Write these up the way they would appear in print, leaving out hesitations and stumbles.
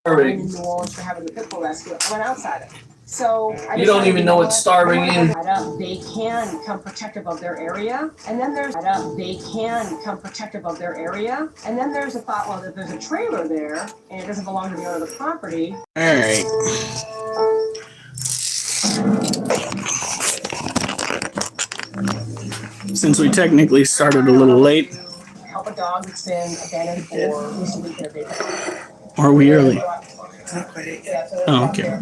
in New Orleans for having the pit bull rescue. I went outside it. So you don't even know what starving is. They can come protective of their area, and then there's they can come protective of their area, and then there's a thought, well, that there's a trailer there and it doesn't belong to the owner of the property. All right. Since we technically started a little late. Help a dog that's been abandoned for at least a week and a day. Or are we early? Oh, okay.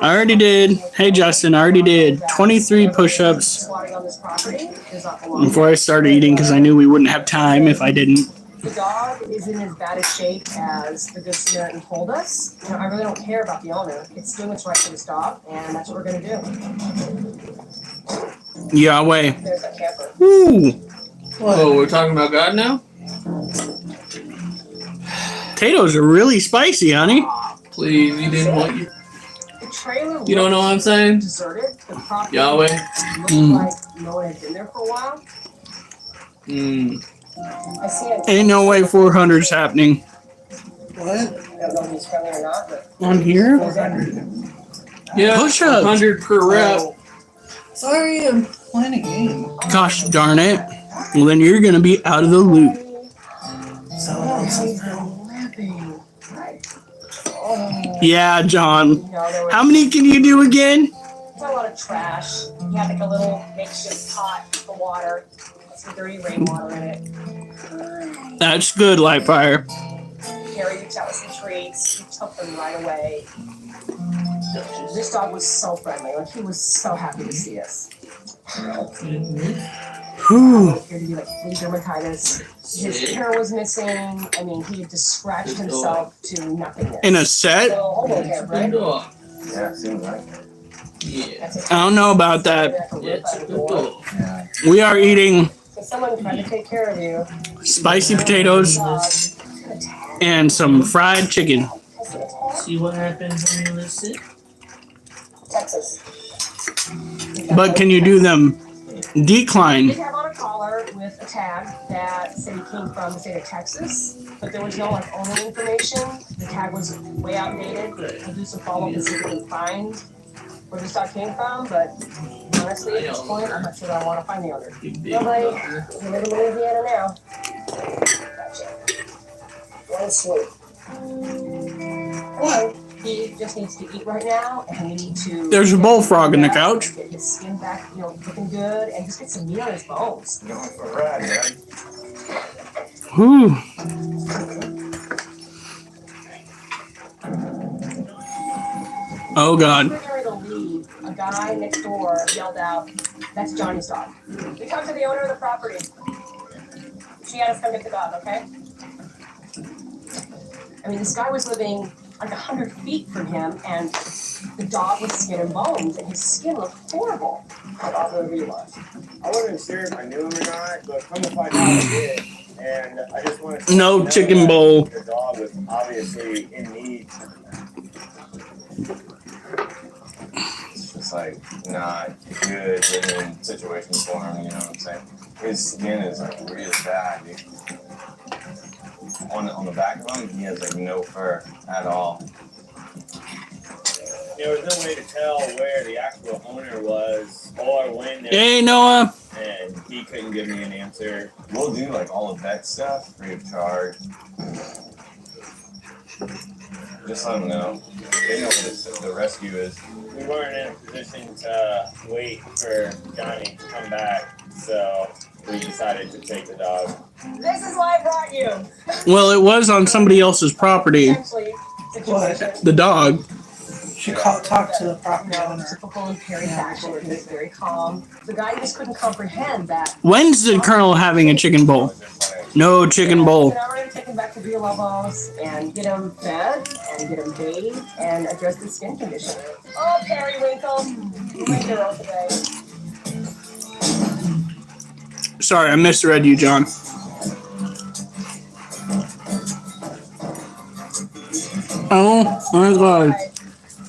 I already did. Hey, Justin, I already did 23 push-ups before I started eating because I knew we wouldn't have time if I didn't. The dog is in as bad a shape as the Good Samaritan told us. You know, I really don't care about the owner. It's doing what's right for this dog, and that's what we're going to do. Yahweh. There's that camper. Ooh. Oh, we're talking about God now? Potatoes are really spicy, honey. Please, you didn't want you. The trailer. You don't know what I'm saying? Deserted. The property Yahweh. Looks like no one had been there for a while. I see it. Ain't no way 400's happening. What? I don't know if he's friendly or not, but. On here? 400. Yeah, push-ups. 100 per rep. Sorry, I'm playing a game. Gosh darn it. Well, then you're going to be out of the loop. Yeah, John. How many can you do again? There's a lot of trash. You have like a little makeshift pot for water. Some dirty rainwater in it. That's good, Lightfire. Carrie reached out with some treats. He took them right away. This dog was so friendly. Like, he was so happy to see us. Whew. Appeared to be like flea dermatitis. His hair was missing. I mean, he had just scratched himself to nothingness. In a set? So, hobo camp, right? Yeah, seems like it. Yeah. I don't know about that. It's a good dog. We are eating So someone tried to take care of you. spicy potatoes and some fried chicken. See what happens when you listen? Texas. But can you do them He decline? did have on a collar with a tag that said he came from the state of Texas, but there was no like owner information. The tag was way outdated. We'll do some follow-up and see if we can find where this dog came from, but honestly, at this point, I'm not sure that I want to find the owner. Nobody, we live in Louisiana now. Gotcha. One swoop. What? He just needs to eat right now, and we need to. There's a bullfrog in the couch. Get his skin back, you know, looking good, and just get some meat on his bones. Going for a ride, Dad. Whew. Oh, God. We were going to leave. A guy next door yelled out, "That's Johnny's dog." We talked to the owner of the property. She had us come get the dog, okay? I mean, this guy was living like 100 feet from him, and the dog was skin and bones, and his skin looked horrible. I thought whoever he was. I wasn't sure if I knew him or not, but come to find out I did. And I just wanted to No know chicken that bowl. The dog was obviously in need. It's like not good living situation for him, you know what I'm saying? His skin is like really bad, dude. On the back of him, he has like no fur at all. There was no way to tell where the actual owner was or when. Hey, Noah. And he couldn't give me an answer. We'll do like all of that stuff free of charge. Just let them know. They know what the rescue is. We weren't in a position to wait for Johnny to come back, so we decided to take the dog. This is why I brought you. Well, it was on somebody else's property. Essentially, situation. The dog. She talked to the property No, owner. typical in Perry fashion. He was very calm. The guy just couldn't comprehend that. When's the Colonel having a chicken bowl? No chicken bowl. So now we're going to take him back to Villalobos and get him fed and get him bathed and address his skin condition. Oh, Periwinkle. You made your own today. Sorry, I misread you, John. Oh, my God. Right.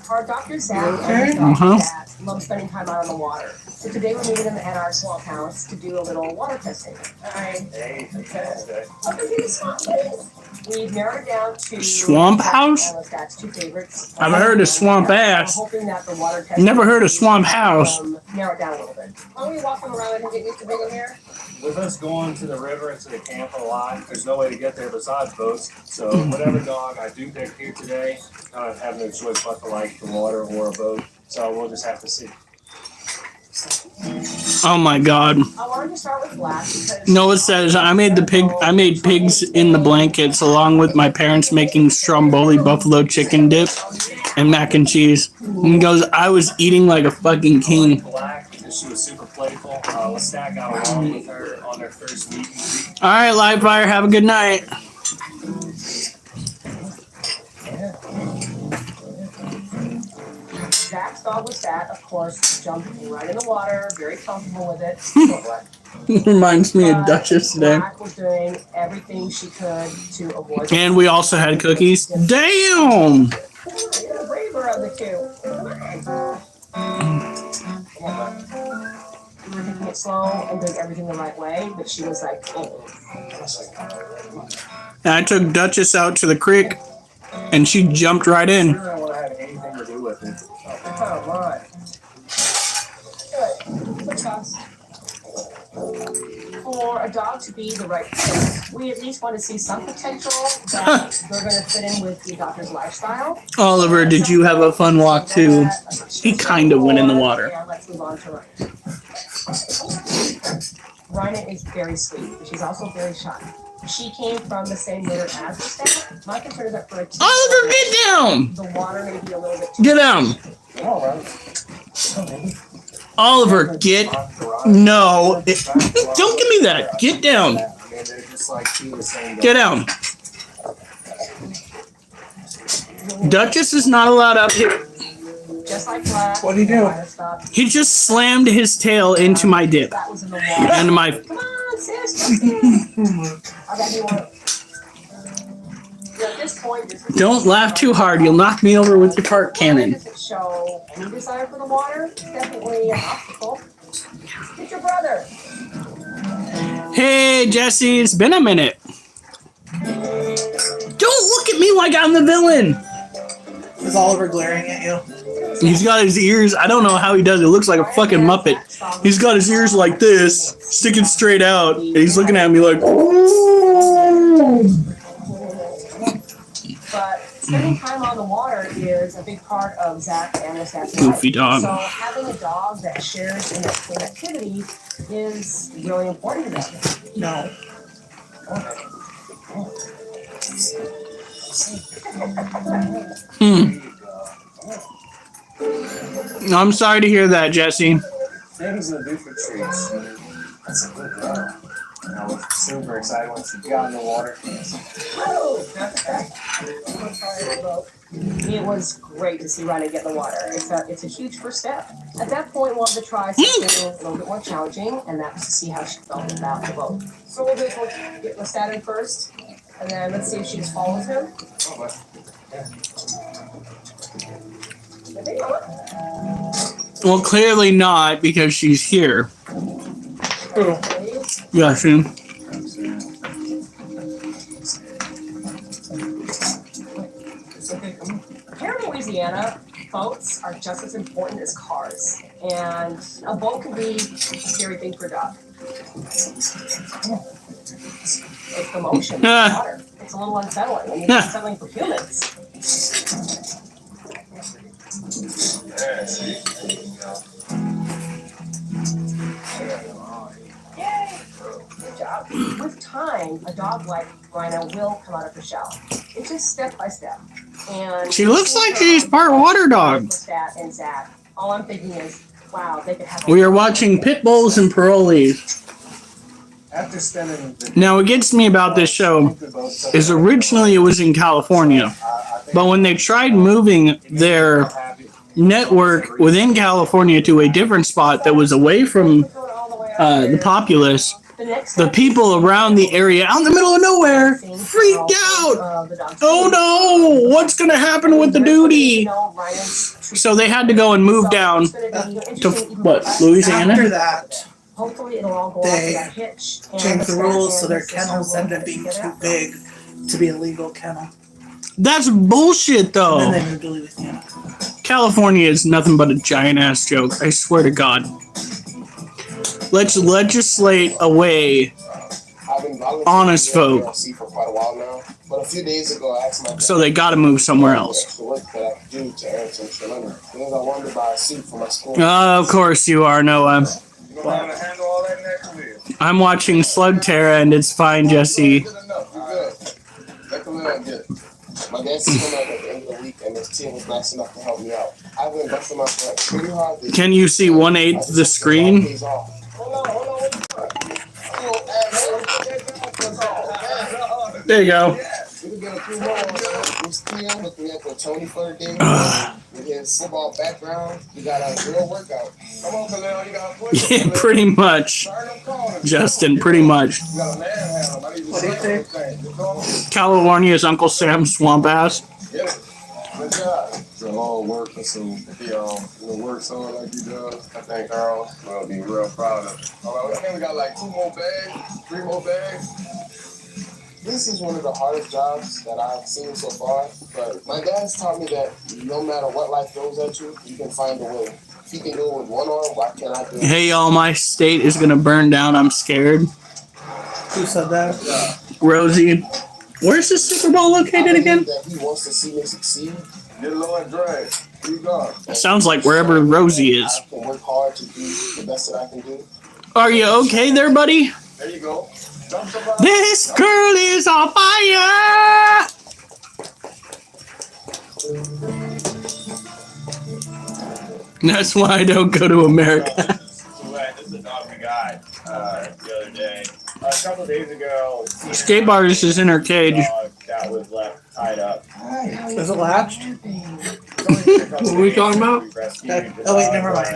Our Dr. Zach Okay. and Dr. Uh-huh. Zach love spending time out on the water. So today we're meeting them at our swamp house to do a little water testing. All right. Hey, okay. Welcome to the swamp, please. We've narrowed it down to Swamp House? That's two favorites. I've heard of Swamp Ass. I'm hoping that the water test Never heard of Swamp House. Narrow it down a little bit. Why don't we walk them around and get used to being in here? With us going to the river and to the camp a lot, there's no way to get there besides boats. So whatever dog I do pick here today, I have no choice but to like the water or a boat. So we'll just have to see. Oh my god. I wanted to start with Black because Noah says I made pigs in the blankets along with my parents making stromboli buffalo chicken dip and mac and cheese. And he goes, I was eating like a fucking king. Black, because she was super playful. Lestat got along with her on their first meet and greet. Alright, live fire, have a good night. Zach's dog was that, of course, jumping right in the water, very comfortable with it. Reminds me of Duchess today. Black was doing everything she could to avoid. And we also had cookies. Damn! You're the braver of the two. We were taking it slow and doing everything the right way, but she was like, oh. And I took Duchess out to the creek and she jumped right in. I don't want to have anything to do with it. Oh, my. Good. Good toss. For a dog to be the right fit, we at least want to see some potential that they're going to fit in with the adopter's lifestyle. Oliver, did you have a fun walk too? He kind of went in the water. Yeah, let's move on to Rhina. Rhina is very sweet, but she's also very shy. She came from the same litter as the staff. My concern is that for a teen, Oliver, get down! the water may be a little bit too Get down! Oliver, get... No. Don't give me that. Get down. I mean, they're just like two the same. Get down. Duchess is not allowed up here. just like Black. What'd he do? Rhina stopped. He just slammed his tail into my dip. That was in the water. And my... Come on, sis. I got you one. At this point, this is Don't laugh too hard. You'll knock me over with your fart cannon. doesn't show any desire for the water. It's definitely an obstacle. Get your brother. Hey, Jesse, it's been a minute. Don't look at me like I'm the villain. Is Oliver glaring at you? He's got his ears. I don't know how he does it. It looks like a fucking Muppet. He's got his ears like this, sticking straight out. And he's looking at me like, But spending time on the water is a big part of Zach and his dad's Goofy dog. So having a dog that shares in that same activity is really important to them. No. I'm sorry to hear that, Jesse. Things to do for treats. That's a good dog. I was super excited when she got in the water. It was great to see Rhina get in the water. It's a huge first step. At that point, we'll have to try something a little bit more challenging, and that was to see how she felt about the boat. So we'll get Lestat in first, and then let's see if she just follows him. I think Well, clearly not, because she's here. Yeah, see? Here in Louisiana, boats are just as important as cars. And a boat can be a scary thing for a dog. It's the motion, it's water. It's a little unsettling. I mean, it's unsettling for humans. Yay! Good job. With time, a dog like Rhina will come out of her shell. It's just step by step. And She looks like she's part water dog. Lestat and Zach. All I'm thinking is, wow, they could have. We are watching Pit Bulls and Parolees. After spending the Now, what gets me about this show is originally it was in California, but when they tried moving their network within California to a different spot that was away from the populace, the people around the area, out in the middle of nowhere, freaked out. Oh no, what's going to happen with the duty? So they had to go and move down to, what, Louisiana? After that, Hopefully it'll all go off They that hitch. And changed the Lestat rules so and their his sister kennels will ended up figure being it too out. big to be a legal kennel. That's bullshit, And though. then they moved to Louisiana. California is nothing but a giant ass joke. I swear to God. Let's legislate away I've been volunteering honest here at folk. PRC for quite a while now. But a few days ago, I asked my So they gotta move somewhere else. extra work that I could do to earn some extra money. Because I wanted to buy a suit for my school. Of course you are, Noah. You know how to handle all that next week. I'm watching Slug Terra and it's fine, Jesse. Good enough. You're good. Let them know I'm good. My dad's coming up at the end of the week, and his team was nice enough to help me out. I've been busting my butt pretty hard this Can you see 1/8 the screen? Hold on. There you go. We could get a few more. This team hooked me up with Tony for the game. With his football background, we got a real workout. Come on, Khalil, you got a push. Yeah, pretty much. Justin, pretty much. You got a man handle. I need to What do you say think? everything. California's Uncle Sam Swamp Ass. Yeah. Good job. The whole work and some work someone like you does. I think Earl will be real proud of. All right, I think we got like 2 more bags, 3 more bags. This is one of the hardest jobs that I've seen so far. But my dad's taught me that no matter what life throws at you, you can find a way. If he can do it with one arm, why can't I do it? Hey y'all, my state is gonna burn down. I'm scared. Who said that? Rosie. Where's the Super Bowl located again? That he wants to see me succeed. Get Lord Dre. Here you go. Sounds like wherever Rosie is. I can work hard to do the best that I can do. Are you okay there, buddy? There you go. Jump somebody. This girl is on fire! That's why I don't go to America. This is a dog we got the other day. A couple days ago, Escape artist is in her cage. dog that was left tied up. Is it latched? What are we talking about? Oh, wait, never mind.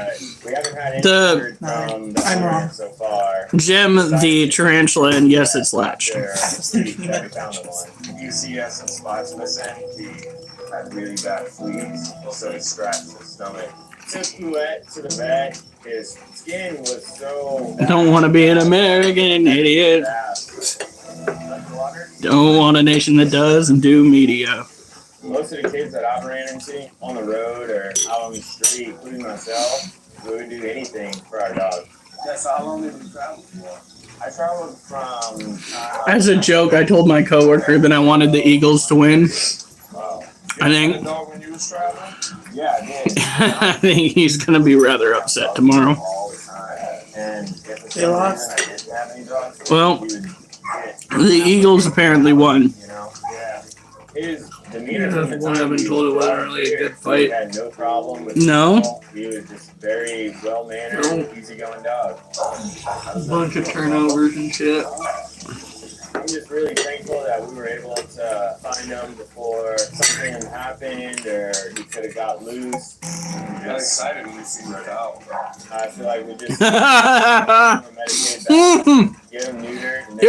We haven't had any The- word from the I'm owner wrong. so far. Jim the tarantula, and yes, it's latched. There, we found the one. You see us some spots missing. He had really bad fleas, so he scratched his stomach. Took Pouette to the vet. His skin was so bad. Don't want to be an American idiot. Don't want a nation that does and do media. Most of the kids that I've ran into on the road or out on the street, including myself, we would do anything for our dog. That's how long did you travel for? I traveled from. As a joke, I told my coworker that I wanted the Eagles to win. Wow. I think dog when you was traveling? Yeah, I did. I think he's gonna be rather upset tomorrow. All the time. And if for They some lost? reason I didn't have any dogs, Well, he would hit, the Eagles apparently won. you know? Yeah. His demeanor Yeah, from the well, I time haven't he told it was wasn't brought really a here, good fight. He had no problem with No? people. He was just very well-mannered, No. easygoing dog. Bunch of turnovers and shit. I'm just really thankful that we were able to find him before something happened or he could have got loose. I got excited when we see Red Owl. I feel like we just medicated back, get him neutered. And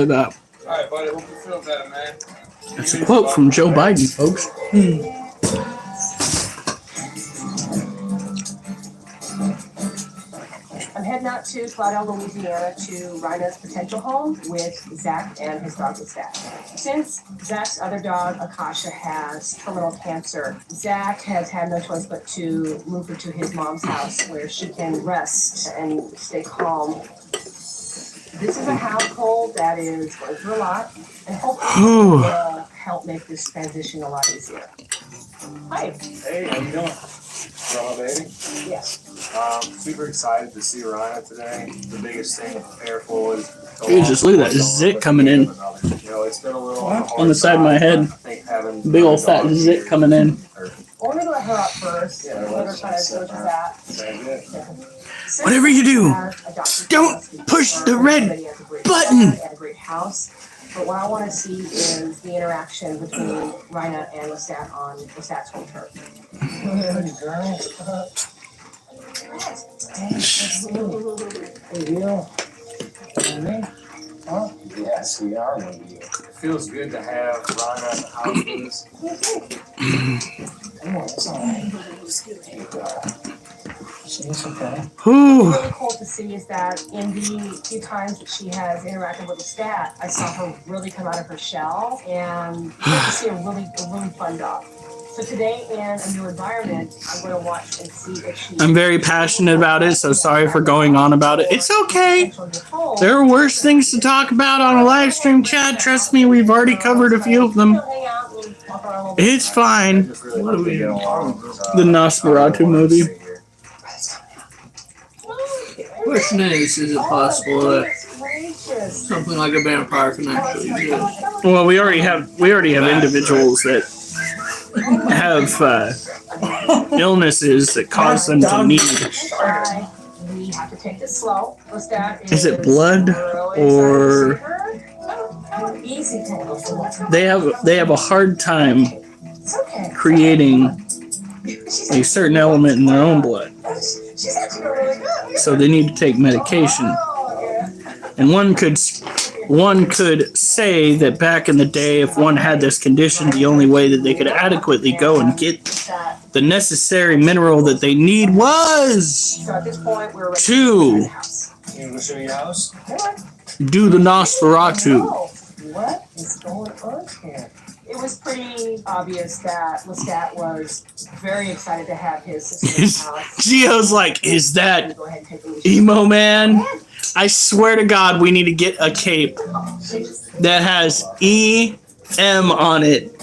then Alright, buddy, hope you feel better, man. That's a quote from Joe Biden, folks. I'm heading out to Slidell, Louisiana to Rhina's potential home with Zach and his dog Lestat. Since Zach's other dog, Akasha, has terminal cancer, Zach has had no choice but to move her to his mom's house where she can rest and stay calm. This is a household that is going through a lot, and hopefully will help make this transition a lot easier. Hi. Hey, how you doing? Grandma baby. Yes. Super excited to see Rhina today. The biggest thing to prepare for is Jesus, look at that zit coming in. You know, it's been a little On the side of my head. I think having Big old fat zit coming in. We're gonna let her up first. Yeah, Let her let's kind of just go to sit that. Very good. Whatever you do, don't push the red button. And a great house. But what I want to see is the interaction between Rhina and Lestat on Lestat's home turf. Yes, we are with you. It feels good to have Rhina at the house with us. Come on, it's alright. She's okay. Whew. What's really cool to see is that in the few times that she has interacted with the stat, I saw her really come out of her shell and you get to see a really fun dog. So today in a new environment, I'm going to watch and see if she. I'm very passionate about it, so sorry for going on about it. It's okay. There are worse things to talk about on a live stream chat. Trust me, we've already covered a few of them. It's fine. Just really hope they get along. The Nosferatu movie. Question is it possible that something like a vampire can actually do it? Well, we already have individuals that have illnesses that cause them to need. We have to take this slow. Is it blood or Easy to they have a hard time creating a certain element in their own blood, She's actually really good. so they need to take medication. And one could say that back in the day, if one had this condition, the only way that they could adequately go and get the necessary mineral that they need was So at this point, we're ready to You want to show your house? do the Nosferatu. What is going on here? It was pretty obvious that Lestat was very excited to have his sister in the house. Gio's like, is that Go ahead and take the emo man? I swear to God, we need to get a cape that has EM on it.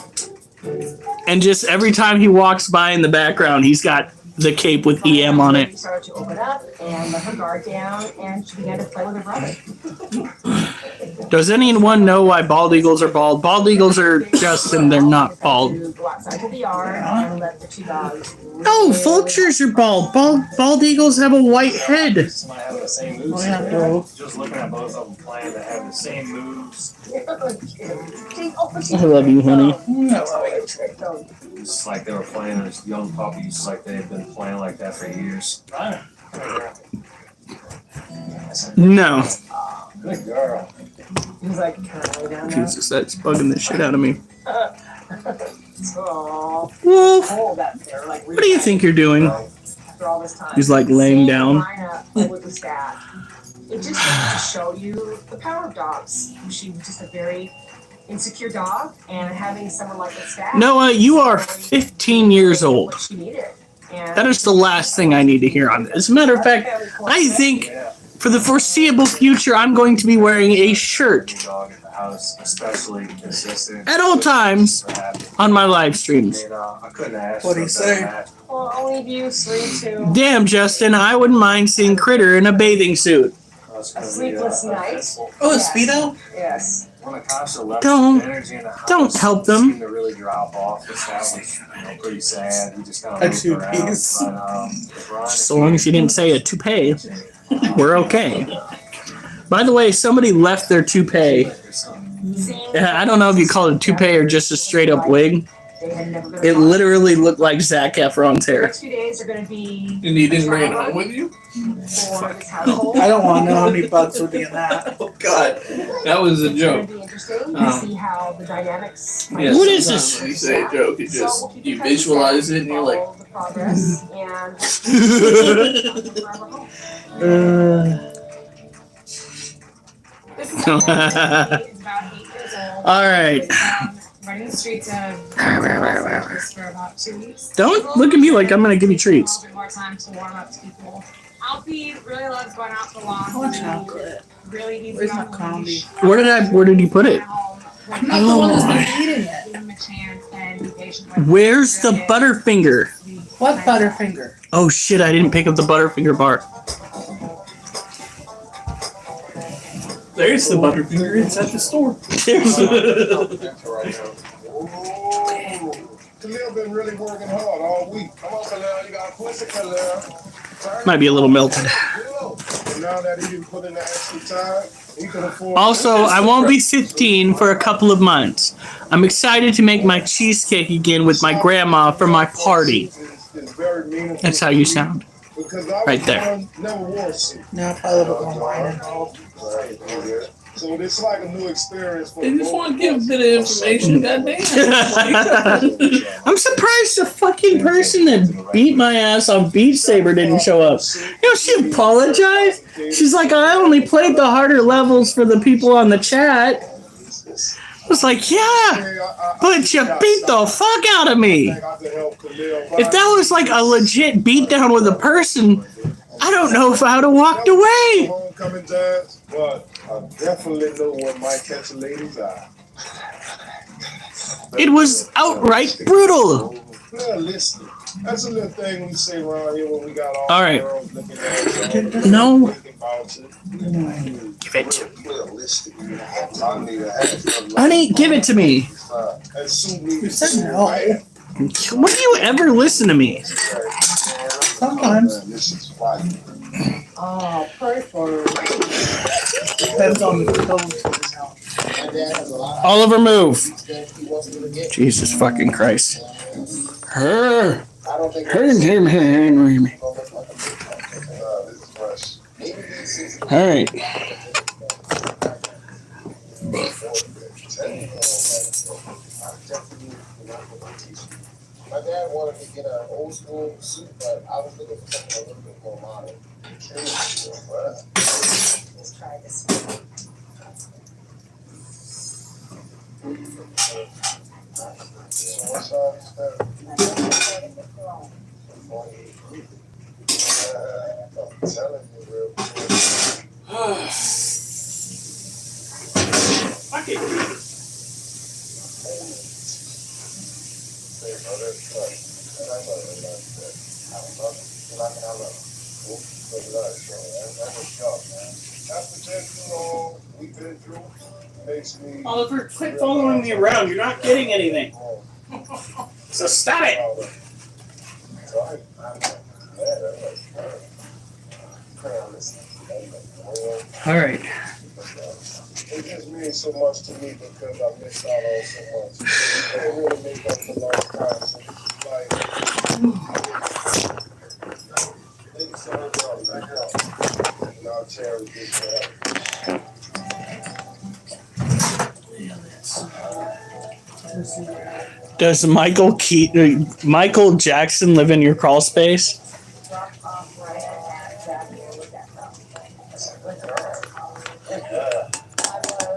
And just every time he walks by in the background, he's got the cape with EM on it. She started to open up and let her guard down, and she began to play with her brother. Does anyone know why bald eagles are bald? Bald eagles are Justin, they're not bald. To go outside to the yard and let the two dogs. No, vultures are bald. Bald eagles have a white head. Somebody having the same moves. Oh, yeah, bro. Just looking at both of them playing, they have the same moves. I love you, honey. It's like they were playing as young puppies, like they've been playing like that for years. No. Good girl. He's like, can I lay down now? Jesus, that's bugging the shit out of me. Oh, Wolf, hold that there, like, what do you think you're doing? after all this time. He's like laying down. Lineup with the stat. It just goes to show you the power of dogs. She was just a very insecure dog, and having someone like the stat. Noah, you are 15 years old. What she needed. And That is the last thing I need to hear on this. As a matter of fact, I think for the foreseeable future, I'm going to be wearing a shirt Dog at the house, especially consistent. at all times on my live streams. And, I couldn't ask. What'd he for a better say? match. Well, I'll leave you 3-2. Damn, Justin, I wouldn't mind seeing Critter in a bathing suit. It's A gonna be, sleepless night. fistful. Oh, a Yes. Speedo? Yes. When Akasha left, Don't- the energy in the house don't help them. seemed to really drop off. That was pretty sad. We just kind A of moved around. two-piece. But, Ron, So long as you didn't say a toupee, we're okay. By the way, somebody left their toupee. I don't know if you call it a toupee or just a straight up wig. They had never been It literally looked like Zac Efron's The hair. next few days are going to be And you didn't bring it home with you? for this household. I don't want to know how many bugs would be in that. Oh God, that was a It's joke. going to be interesting to see how the dynamics. Yeah, What is sometimes this? When you say a joke, it So just we'll keep you touch visualize it and you're like, follow the progress and This is about 8 years old. All right. Running the streets of just for about 2 weeks. Don't look at me like I'm gonna give you A treats. little bit more time to warm up to people. Alfie really loves going out for walks. I want chocolate. Really needs Where's to my go combi? Where did you put it? I'm the one that's been eating it. Give him a chance and be patient with him. Where's the Butterfinger? What Butterfinger? Oh shit, I didn't pick up the Butterfinger bar. There's the Butterfinger. It's at the store. Khalil been really working hard all week. Come on, Khalil, you got to push it, Khalil. Might be a little melted. Now that he didn't put in the extra time, he can afford. Also, I won't be 15 for a couple of months. I'm excited to make my cheesecake again with my grandma for my party. That's how you sound. Right there. Never wore a suit. No, probably a little bit more wine involved. So it's like a new experience for They just want to give a bit of information, goddamn. I'm surprised the fucking person that beat my ass on Beat Saber didn't show up. You know, she apologized. She's like, I only played the harder levels for the people on the chat. I was like, yeah, but you beat the fuck out of me. If that was like a legit beatdown with a person, I don't know if I would have walked away. Homecoming dance, but I definitely know what might catch a lady's eye. It was outright brutal. Yeah, listen. That's a little thing we say around here when we got All right. girls looking at us. No. Give it to me. Honey, give it to me. You said no. When do you ever listen to me? Sometimes. Oh, perfect. Depends on the tone. Oliver, move. Jesus fucking Christ. Her. All right. My dad wanted to get an old school suit, but I was looking for something a little bit more modern. Let's try this one. What's up? I'm telling you real quick. Fuck it. Oliver, quit following me around. You're not getting anything. So stop it. All right. It just means so much to me because I missed out on so much. You can't really make up for lost time. So it's like, thank you so much. And I'll cherish this forever. Does Michael Jackson live in your crawl space? Drop off right at that here with that problem. I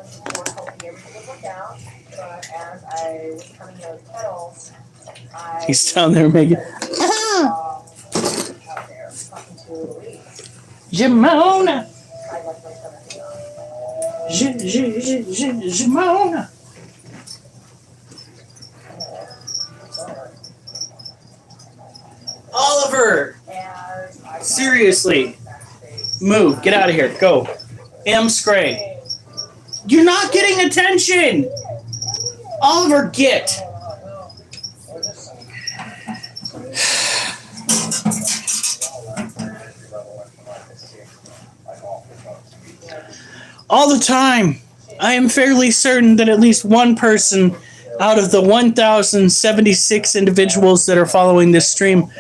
was more hoping everything would work out, but as I was coming out of the pedals, He's down there making. out there talking to Louise. Jamona. I left my stomach on. Jamona. Oliver, As I seriously, move. Get out of here. Go. M. Scray. You're not getting attention. Oliver, get. All the time. I am fairly certain that at least one person out of the 1,076 individuals that are following this stream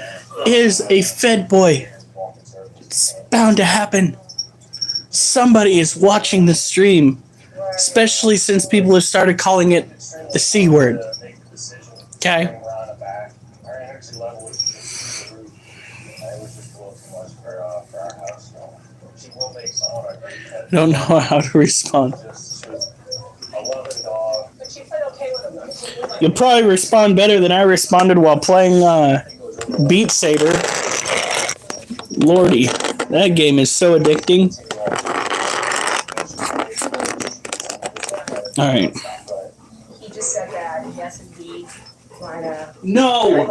is a Fed boy. It's bound to happen. Somebody is watching the stream, especially since people have started calling it the C word. Okay? I don't know how to respond. You'll probably respond better than I responded while playing Beat Saber. Lordy, that game is so addicting. All right. He just said that, yes, indeed. No.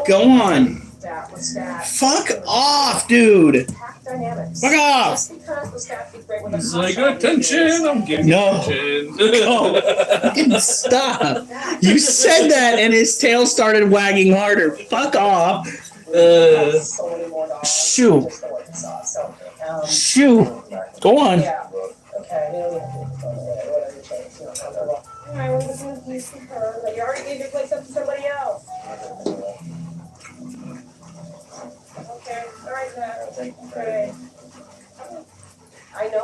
Go on. That was that. Fuck off, dude. Pack dynamics. Fuck off. Just because the staff keep great with It's like, attention, I'm getting No. attention. Fucking stop. You said that and his tail started wagging harder. Fuck off. So many more dogs. Shoo. Just the one you saw. So, Shoo. Go on. yeah. Okay. Alright, well, this is used to her, but you already gave your place up to somebody else. Okay, alright, Zach. Okay. I know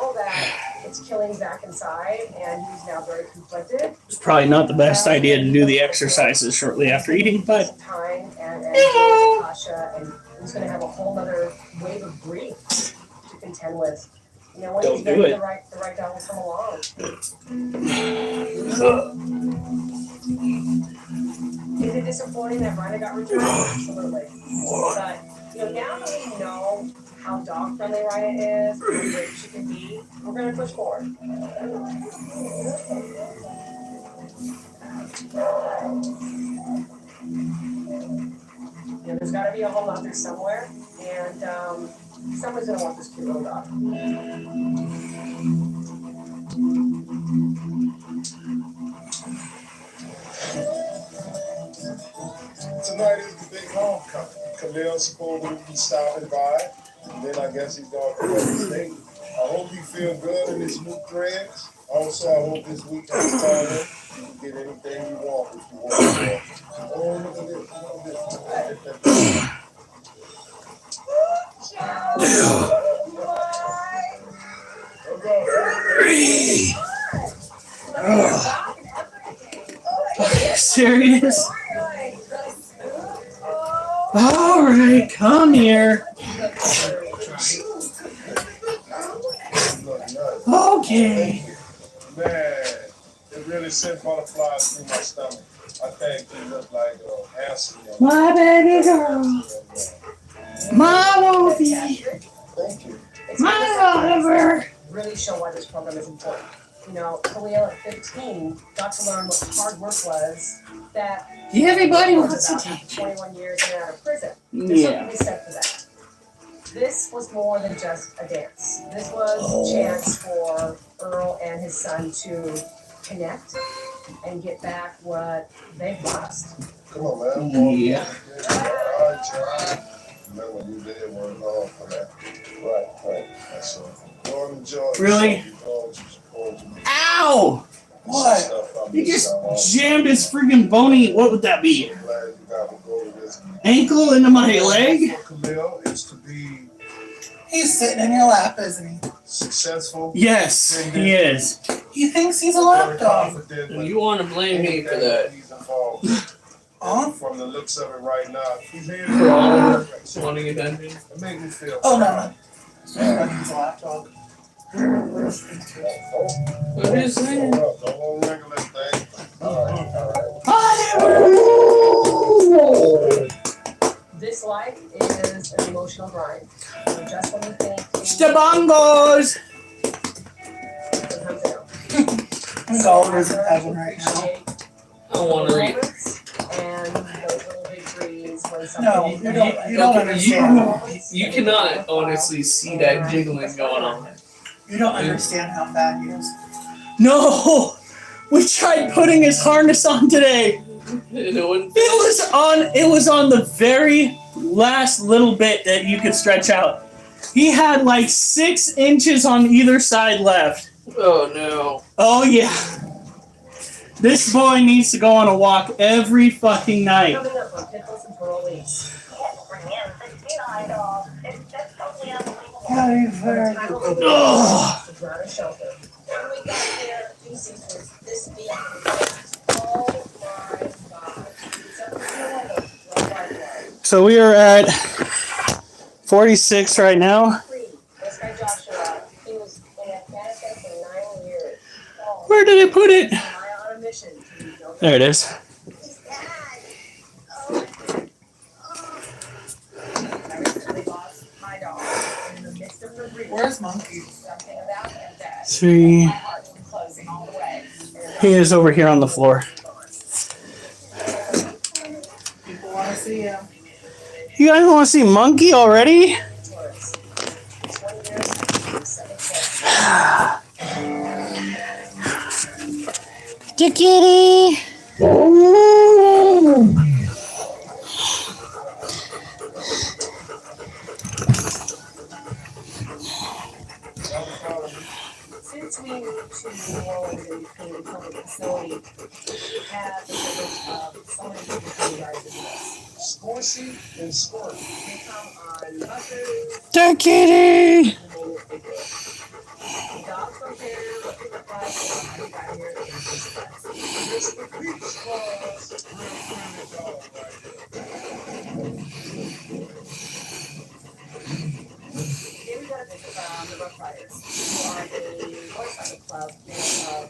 back inside, and he's now very conflicted. It's probably not the best idea to do the exercises shortly after eating, but Time and Tasha, and he's gonna have a whole other wave of grief to contend with. You know, when Don't he's do ready, it. the right dog will come along. Is it disappointing that Rhino got returned? Absolutely. But, you know, now that we know how dog friendly Rhino is, how great she can be, we're gonna push forward. You know, there's gotta be a home out there somewhere, and, someone's gonna want this cute little dog. Tonight is the big homecoming. Khalil's supposed to be stopping by, and then I guess he's going to come to state. I hope you feel good in his new threads. Also, I hope this week has taught him you can get anything you want if you want it. Oh, look at this. Look at this. are you serious? All right, come here. Okay. Man, it really sent butterflies through my stomach. I think you look like handsome. My baby girl. My Wolfie. Thank you. My Oliver. Really show why this program is important. You know, Khalil at 15 got to learn what hard work was that Everybody was wants to about take after 21 years in and out of prison. There's something to Yeah. be said for that. This was more than just a dance. This was a chance for Earl and his son to connect and get back what they've lost. Come on, man. Yeah. Remember when you did work hard for that. Right. That's all. Go and enjoy. Really? Ow! What? He just jammed his freaking bony, what would that be? Glad you got to go to this. Ankle into my leg? Khalil is to be He's sitting in your lap, isn't he? successful. Yes, he is. He thinks he's a lap dog. Confident, And but you want to blame me for that? he's involved in. Huh? From the looks of it right now, he's here For all to wanting attention? it made me feel. Oh, no. He's a lap dog. What is that? Don't want to regulate things. All right. This life is an emotional grind. So just when you think Stabongos! sometimes they don't. He's always in heaven right now. Appreciate I want to read. moments and those little victories when something No, you don't understand. You cannot honestly see that jiggling going on. You don't understand how fat he is. No! We tried putting his harness on today. No one. It was on the very last little bit that you could stretch out. He had like 6 inches on either side left. Oh no. Oh yeah. This boy needs to go on a walk every fucking night. coming up on Pickles and Parolees. Yeah, he's very Ugh. The Drown Shelter. When we got there, Lucy's was this big. Oh my God. So we are at 46 right now. This guy Joshua, he was in Afghanistan for 9 years. Oh, Where did I put it? Am I on a mission to rebuild There it is. he's dad. I recently lost my dog in the midst of her grief. Where's Monkey? Something about him that 3. my heart was closing all the way. He is over here on the floor. People want to see him. You guys want to see Monkey already? The kitty. Since we moved to New Orleans and became a public facility, we had the privilege of so many people coming guys with us. Scorsy and Squirt. They come on buses, The kitty. you name it, they do. The dogs from here, Today we got a visit from the Rough Riders, who are a motorcycle club made of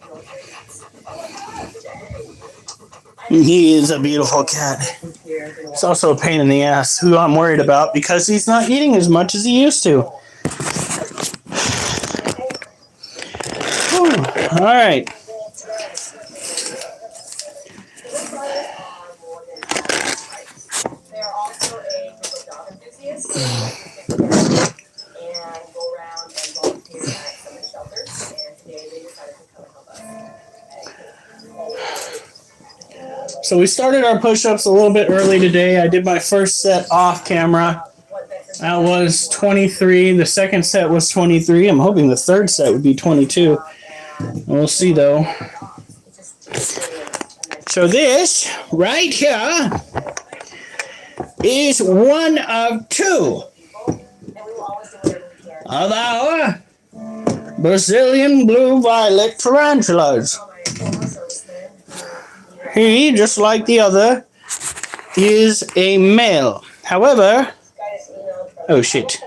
military vets. Oh my God, today! He is a beautiful cat. It's also a pain in the ass, who I'm worried about because he's not eating as much as he used to. Whew. All right. They are also a group of dog enthusiasts who get together and go around and volunteer at some shelters. And today they decided to come help us. So we started our push-ups a little bit early today. I did my first set off camera. That was 23. The second set was 23. I'm hoping the third set would be 22. We'll see though. So this right here is one of two of our Brazilian blue violet tarantulas. He, just like the other, is a male. However, oh shit.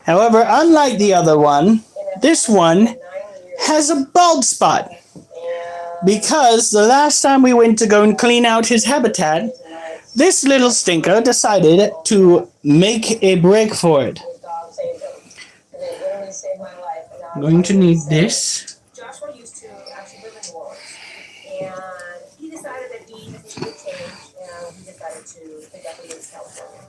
However, unlike the other one, this one has a bald spot. Because the last time we went to go and clean out his habitat, this little stinker decided to make a break for it. I'm going to need this. Joshua used to actually live in New Orleans, and he decided that he needed to change, and he decided to pick up against California.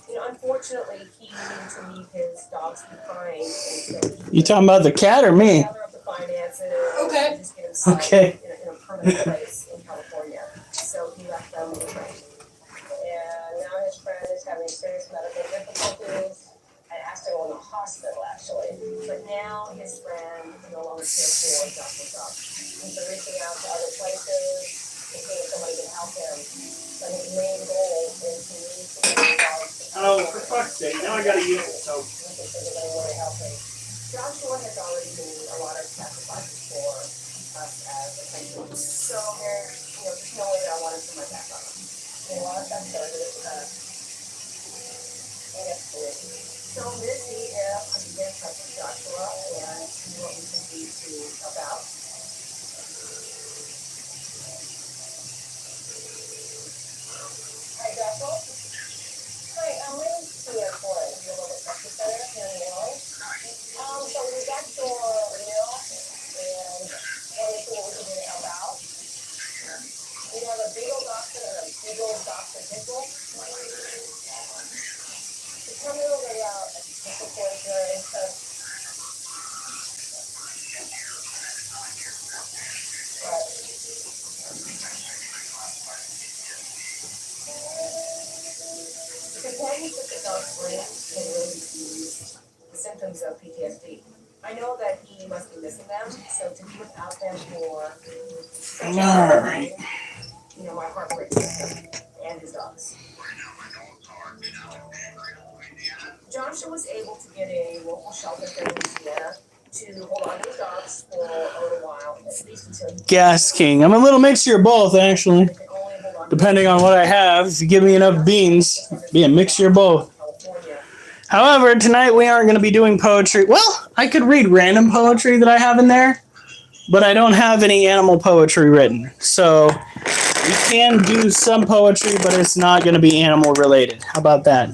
You know, unfortunately, he needed to leave his dogs behind, and so he You talking about the cat or me? gather up the finances, Okay. and just get himself Okay. in a permanent place in California. So he left them with a friend, and now his friend is having serious medical difficulties. I asked to go in the hospital actually, but now his friend no longer cares for Joshua's dog. He's been reaching out to other places to see if somebody can help him. But his main goal is to need to get his dog to Oh, for fuck's sake, now I gotta use it, so. Joshua has already made a lot of sacrifices for us as a country. So there's, just no way that I want to turn my back on him. A lot of sacrifices, and it's so I'm gonna see if I can get in touch with Joshua and see what we can do to help out. Hi Joshua. Hi, I'm waiting to see you for a little breakfast center here in New Orleans. So we got your meal and wanted to see what we can do to help out. We have a big old Dachshund and a big old Dachshund Pickle. Tell me a little bit about before your interest. Right. Companions with the dog's brain can really be the symptoms of PTSD. I know that he must be missing them, so to be without them for such a long time, my heart breaks for him and his dogs. Joshua was able to get a local shelter in Louisiana to hold on to his dogs for a little while, at least until he Gas King. I'm a little mixture of both, actually. can only hold on to Depending on what I have. If you give me enough beans, be a mixture of both. California. However, tonight we aren't going to be doing poetry. Well, I could read random poetry that I have in there, but I don't have any animal poetry written. So we can do some poetry, but it's not going to be animal related. How about that?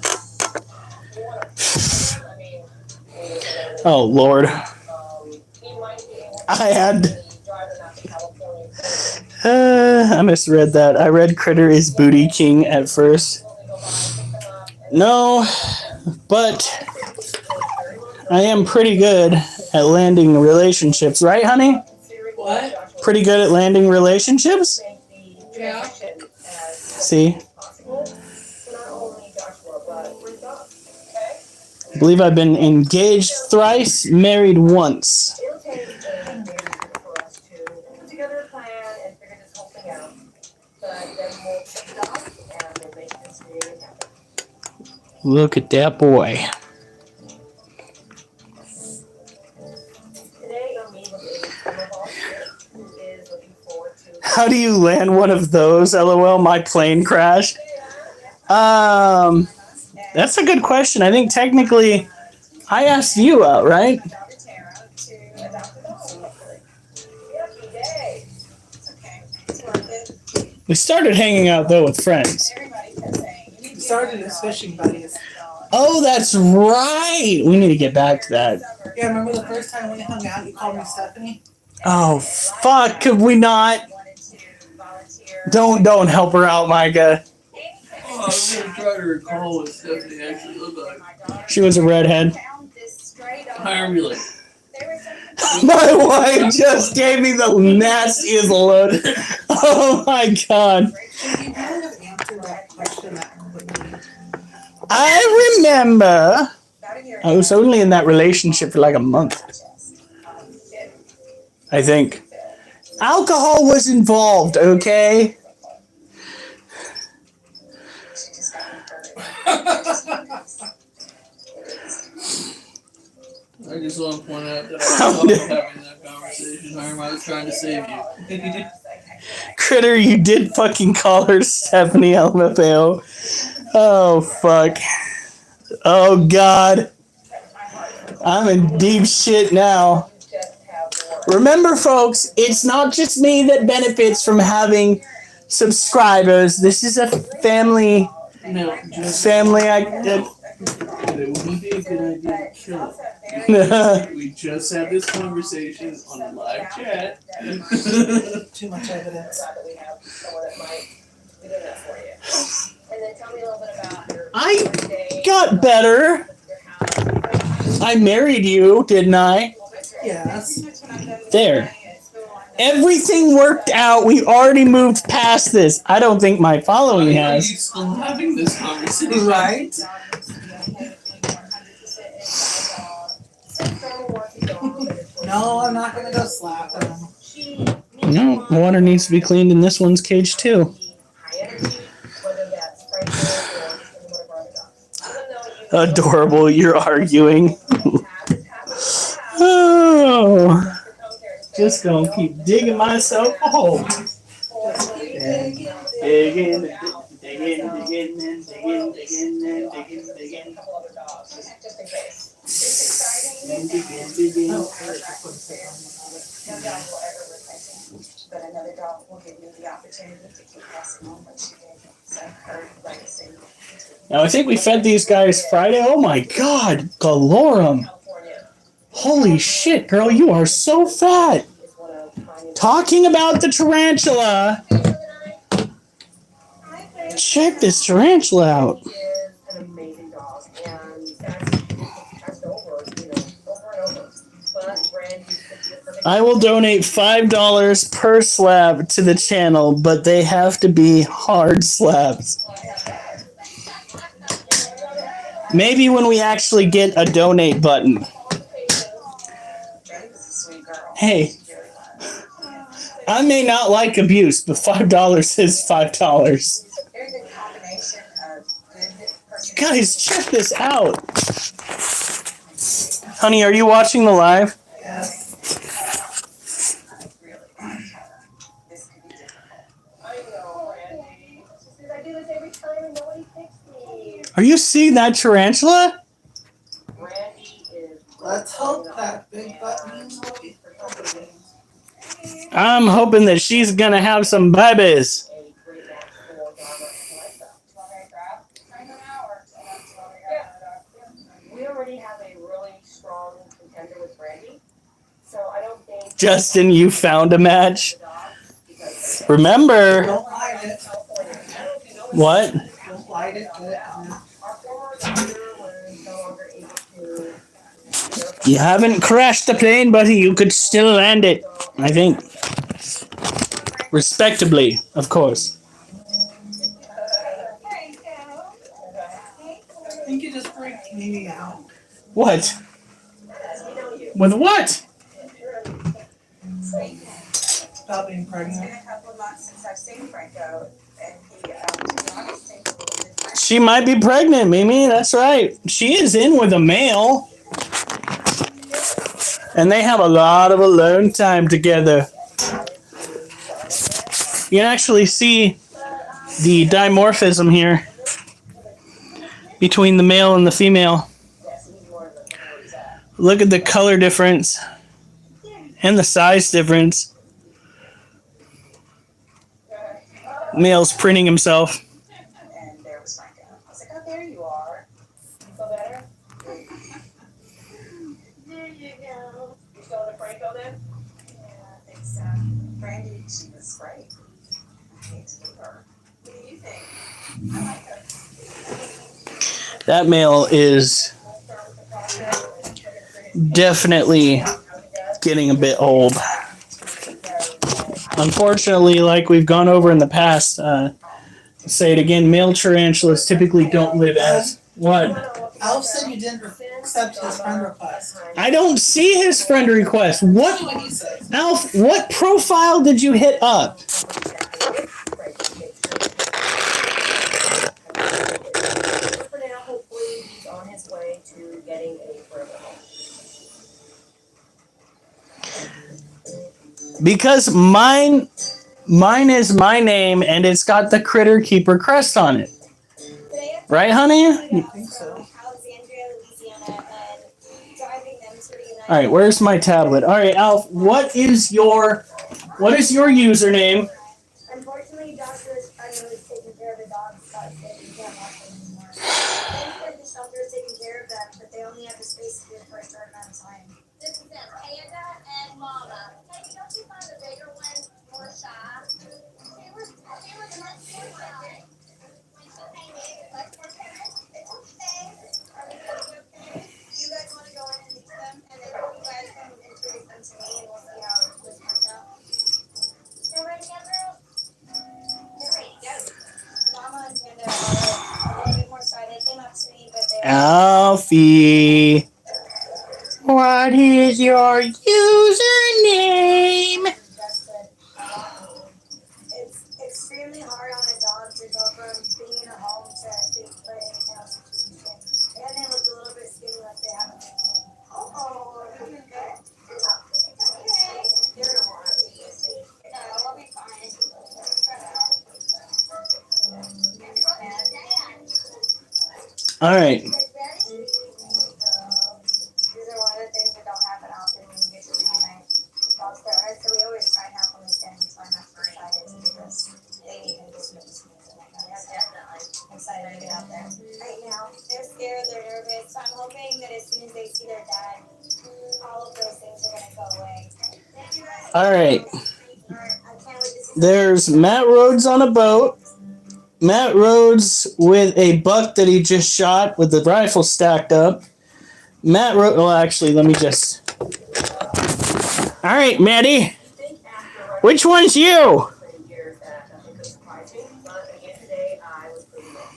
Oh, Lord. I misread that. I read Critter is Booty King at first. No, but I am pretty good at landing relationships, right, honey? What? Pretty good at landing relationships? Yeah. See? I believe I've been engaged thrice, married once. It'll take a day for us to put together a plan and figure this whole thing out. But then we'll check it off and we'll make this meeting happen. Look at that boy. Today I'm meeting with a former volunteer who is looking forward to How do you land one of those? LOL, my plane crashed. That's a good question. I think technically I asked you out, right? Adopted Tara to adopt a dog. Lucky day. Okay, it's worth it. We started hanging out though with friends. Everybody kept saying, you need to Started as fishing buddies. Oh, that's right. We need to get back to that. Yeah, remember the first time we hung out, you called me Stephanie? Oh, fuck. Could we not? wanted to volunteer. Don't help her out, Micah. Oh, I'm gonna try to recall what Stephanie actually looked like. She was a redhead. Found this stray dog. Tireless. There was some My wife just gave me the nastiest look. Oh my god. You kind of answered that question that quickly. I remember about a year I was only in that relationship for like a month, I think. Alcohol was involved, okay? I just want to point out that I was having that conversation. I was trying to save you. Critter, you did fucking call her Stephanie LMFAO. Oh, fuck. Oh, God. I'm in deep shit now. Remember, folks, it's not just me that benefits from having subscribers. This is a family. No, just I, it wouldn't be a good idea to kill it. We just had this conversation on a live chat. Too much evidence. Glad that we have someone that might do that for you. And then tell me a little bit about your I birthday, got better. your house. I married you, didn't I? Yes. There. Everything worked out. We already moved past this. I don't think my following Why are you has. still having this conversation? Right? No, I'm not gonna go slap him. No, water needs to be cleaned in this one's cage too. Adorable, you're arguing. Oh, just gonna keep digging myself a hole. Digging, digging, digging, and digging, digging, and digging, digging. Just in case. And digging, digging. No dog will ever replace him, but another dog will give you the opportunity to keep passing on what you did. So her legacy. Now I think we fed these guys Friday. Oh my God, Galorum. California Holy shit, girl, you are so fat. is one of my Talking about the tarantula. Check this tarantula out. is an amazing dog, and that's over, over and over. But Brandy could be a perfect. I will donate $5 per slab to the channel, but they have to be hard slabs. Maybe when we actually get a donate button. Hey, I may not like abuse, but $5 is $5. There's a combination of good personality. Guys, check this out. Honey, are you watching the live? Yes. This could be difficult. I know, Brandy. She says I do this every time and nobody picks me. Are you seeing that tarantula? Brandy is. Let's hope that big button will be for company. I'm hoping that she's gonna have some babies. A great match for Dharma and Alexa. We already have a really strong contender with Brandy, so I don't think. Justin, you found a match. The dog, because Remember Don't light it. California, I don't know if you know what? Don't light it. Get it. our former doctor was no longer able to. You haven't crashed the plane, buddy. You could still land it. I think. Respectably, of course. I think you just freaked me out. What? With what? About being It's been a pregnant. couple of months since I've seen Franco, and he, to be honest, takes a little bit of She might be pregnant, Mimi. That's right. She is in with a male. And they have a lot of alone time together. You can actually see the dimorphism here between the male and the female. Look at the color difference and the size difference. Male's printing himself. And there was Franco. I was like, oh, there you are. You feel better? There you go. You still in the Franco then? Yeah, I think so. Brandy, she was great. I hate to leave her. What do you think? I like her. That male is definitely getting a bit old. Unfortunately, like we've gone over in the past, say it again, male tarantulas typically don't live as what? Alf said you didn't accept his friend request. I don't see his friend request. What? What he said. Alf, what profile did you hit up? For now, hopefully he's on his way to getting a forever home. Because mine is my name and it's got the Critter Keeper crest on it. Right, honey? I think so. Alexandria, Louisiana, and driving them to the United All right, where's my tablet? All right, Alf, what is your username? Unfortunately, doctors are really taking care of the dogs, but they can't watch them anymore. Thankfully, the shelter is taking care of them, but they only have the space to do it for a short amount of time. This is them, Panda and Mama. Hey, don't you find the bigger one more shy? They were the next one right there. You guys want to go in and meet them, and then you guys can introduce them to me, and we'll see how this works out. They're ready, girl? They're ready, go. Mama and Panda are a little bit more shy. They came up to me, but they Alfie, what is your username? It's extremely hard on a dog to go from being in a home to being put in a kennel situation. And they look a little bit skinny like they haven't been clean. Oh, you're good. It's okay. You're gonna want to be asleep. No, I'll be fine. All right. These are one of the things that don't happen often when you get to reunite dogs there. So we always try and help when we can. So I'm not excited to do this. They even just make me feel like that. Yeah, definitely. I'm excited to get out there. Right now, they're scared, they're nervous. So I'm hoping that as soon as they see their dad, all of those things are going to go away. Thank you guys. All right. I can't wait to see There's Matt Rhodes on a boat. Matt Rhodes with a buck that he just shot with the rifle stacked up. Matt Rhodes. Well, actually, let me just. All right, Maddie. Which one's you? Years that nothing could surprise me, but again today I was pretty low.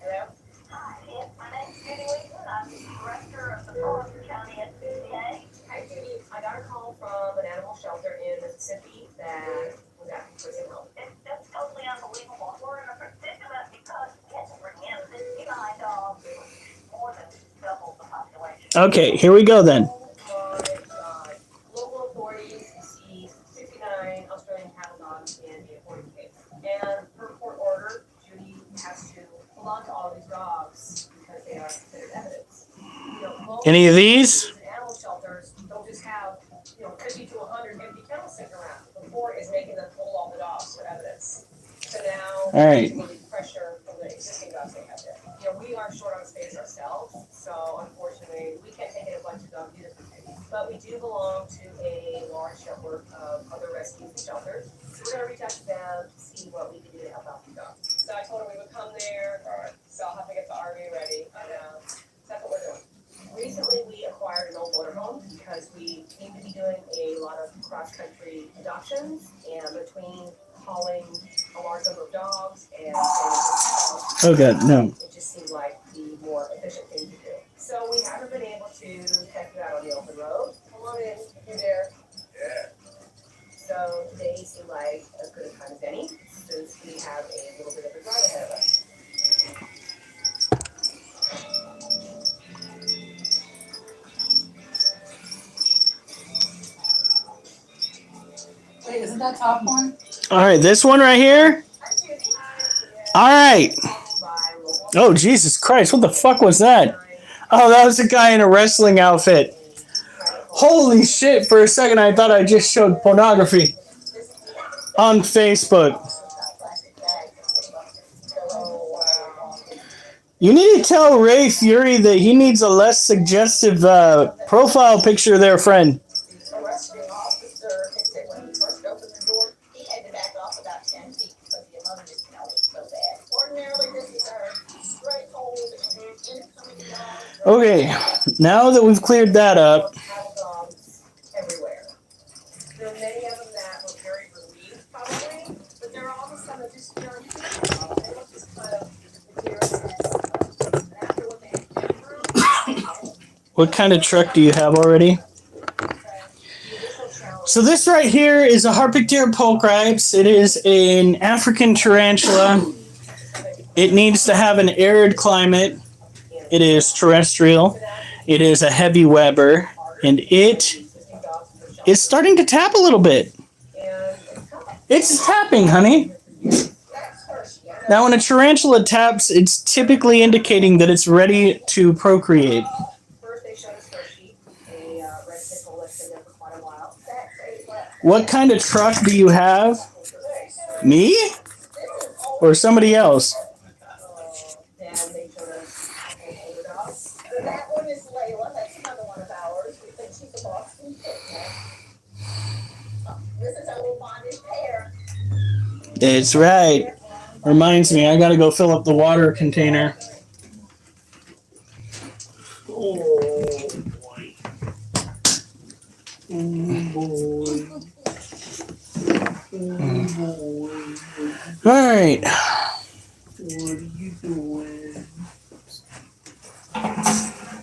Hello? Hi, yes, my name's Judy Leeson. I'm director of the Foster County SPCA. Hi Judy, I got a call from an animal shelter in Mississippi that was asking for some help. It's totally unbelievable. We're in a predicament because we had to bring in 59 dogs, more than double the population. Okay, here we go then. Local authorities see 69 Australian cattle dogs in a court case. And per court order, Judy has to hold on to all these dogs because they are considered evidence. Any of these? Animal shelters don't just have 50 to 100 empty kennels sitting around. The court is making them hold all the dogs for evidence. So now, All right. there's pressure from the existing dogs they have there. We are short on space ourselves, so unfortunately, we can't take in a bunch of dogs either. But we do belong to a large network of other rescues and shelters. So we're gonna reach out to them to see what we can do to help out these dogs. So I told her we would come there, so I'll have to get the RV ready, and that's what we're doing. Recently, we acquired an old motorhome because we seem to be doing a lot of cross-country adoptions, and between hauling a large number of dogs and Oh God, no. it just seemed like the more efficient thing to do. So we haven't been able to test it out on the open road. Come on in, you're there. Yeah. So today seemed like as good a time as any, since we have a little bit of a drive ahead of us. Wait, isn't Isn't that top one? All right, this one right here. All right. Oh, Jesus Christ. What the fuck was that? Oh, that was a guy in a wrestling outfit. Holy shit. For a second, I thought I just showed pornography on Facebook. You need to tell Ray Fury that he needs a less suggestive profile picture there, friend. Arresting officer had said when he first opened the door, he had to back off about 10 feet because the aluminum smell was so bad. Ordinarily, this is our straight hold and incoming dogs. Okay, now that we've cleared that up, Cattle dogs everywhere. There are many of them that were very relieved probably, but there are also some that just don't. They look just kind of after what they had what kind of truck do you have already? So this right here is a Harpictera pulchrips. It is an African tarantula. It needs to have an arid climate. It is terrestrial. It is a heavy Weber, and it is starting to tap a little bit. It's tapping, honey. Now, when a tarantula taps, it's typically indicating that it's ready to procreate. First, they showed us Hershey, a red pickle that's been there for quite a while. What kind of truck do you have? Me? Or somebody else? Then they showed us an older dog. That one is Layla. That's another one of ours. We think she's a Boston Pit. This is our little bonded pair. That's right. Reminds me, I gotta go fill up the water container. Oh boy. Oh boy. Oh boy. All right. What are you doing?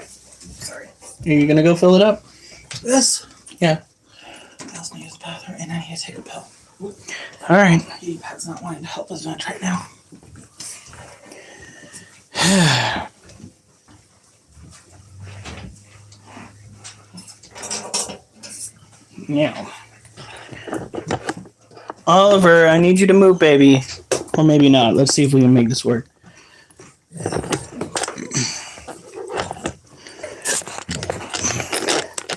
Sorry. Are you gonna go fill it up? This? Yeah. I also need to use the bathroom and I need to take a pill. All right. Pat's not wanting to help us much right now. Now, Oliver, I need you to move, baby. Or maybe not. Let's see if we can make this work.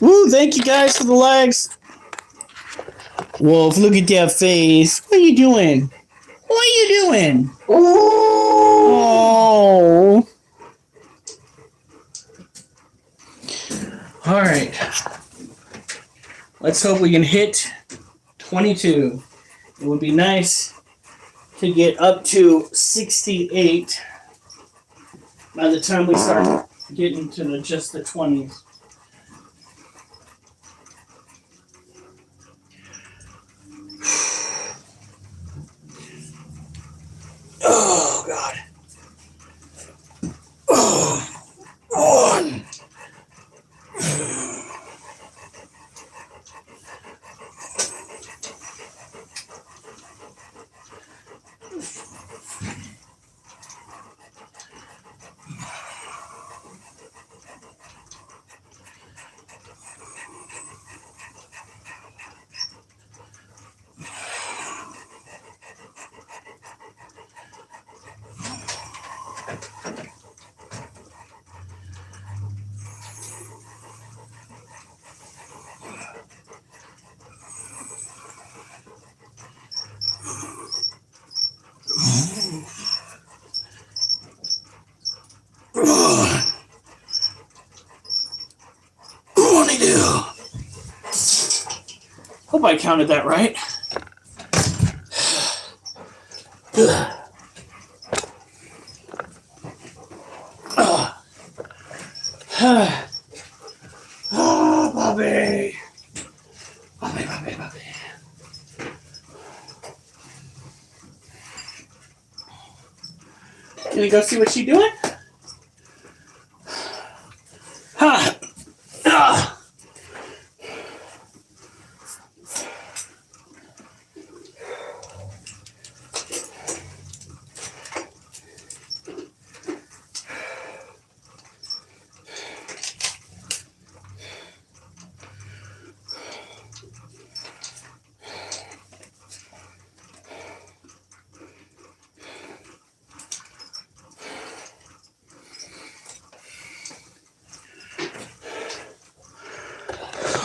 Woo, thank you guys for the likes. Wolf, look at that face. What are you doing? What are you doing? Oh. All right. Let's hope we can hit 22. It would be nice to get up to 68 by the time we start getting to just the 20s. Oh, God. Oh. Oh. Hope I counted that right. Oh, Bobby. Bobby. Can you go see what she's doing? Ha! Ah!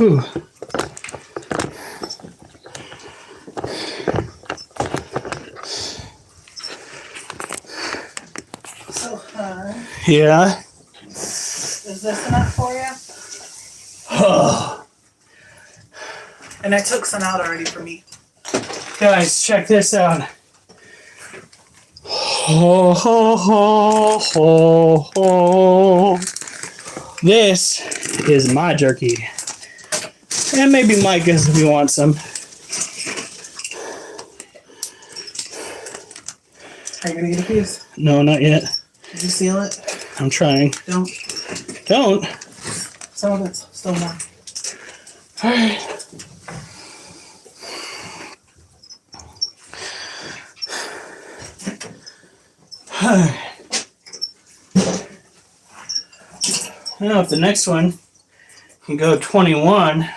Whew. So, Yeah. is this enough for you? And I took some out already for me. Guys, check this out. Ho, ho, ho, ho, ho. This is my jerky. And maybe Micah's if you want some. Are you gonna get a piece? No, not yet. Did you seal it? I'm trying. Don't. Don't. Some of it's still more. Alright. Now, if the next one can go 21,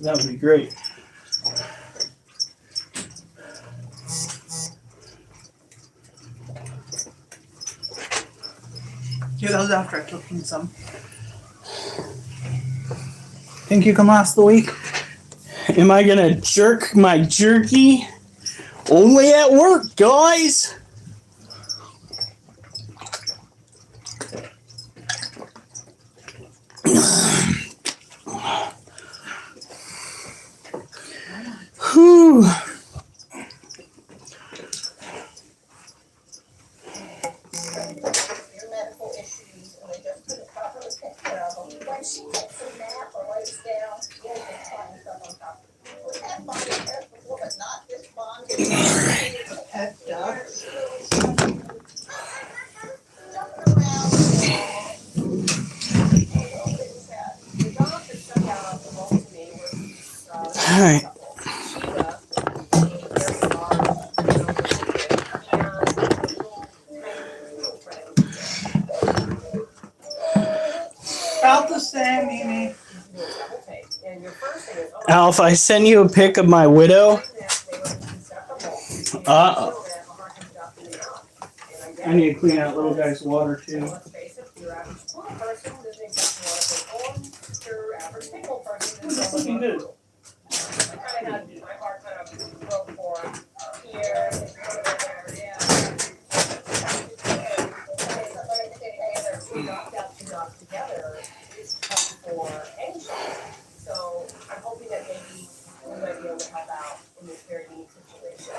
that would be great. Yeah, that was after I took in some. Think you can last the week? Am I gonna jerk my jerky? Only at work, guys! Whew. Your medical issues, and they just couldn't properly take care of them. When she takes a nap or lays down, you can find stuff on top. We had body tests before, but not this bond. Head dog. Jumping around. The dog that stuck out the most to me was, Alright. About the same, Mimi. Alf, I sent you a pic of my widow. I need to clean out little guy's water too. That's looking good. So I'm hoping that maybe we might be able to help out in this very neat situation.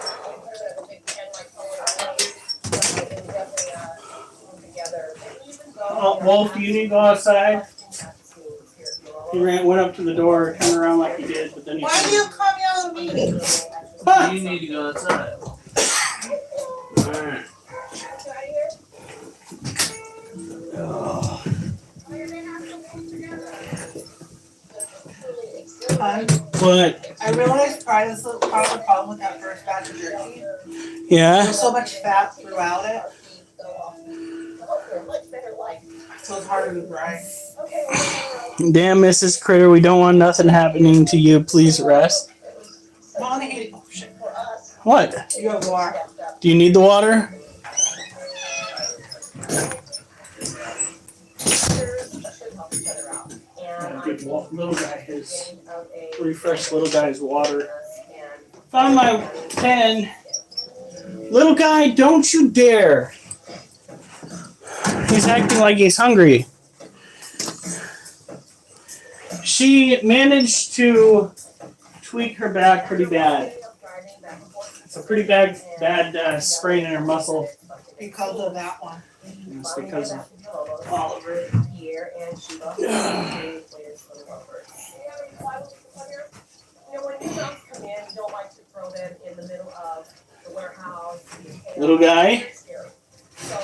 Wolf, do you need to go outside? He went up to the door, turned around like he did, but then he. Why do you come out of the meeting? You need to go outside. Alright. What? I realized part of the problem with that first batch of jerky. Yeah? There's so much fat throughout it, so it's harder to dry. Damn, Mrs. Critter, we don't want nothing happening to you. Please rest. Bonnie, oh shit. What? You have water. Do you need the water? Little guy has refresh little guy's water. Found my pen. Little guy, don't you dare. He's acting like he's hungry. She managed to tweak her back pretty bad. It's a pretty bad sprain in her muscle. Because of that one. It's because of Oliver here, and she lost the players for the Rovers. You know, when new dogs come in, you don't like to throw them in the middle of the warehouse. Little guy.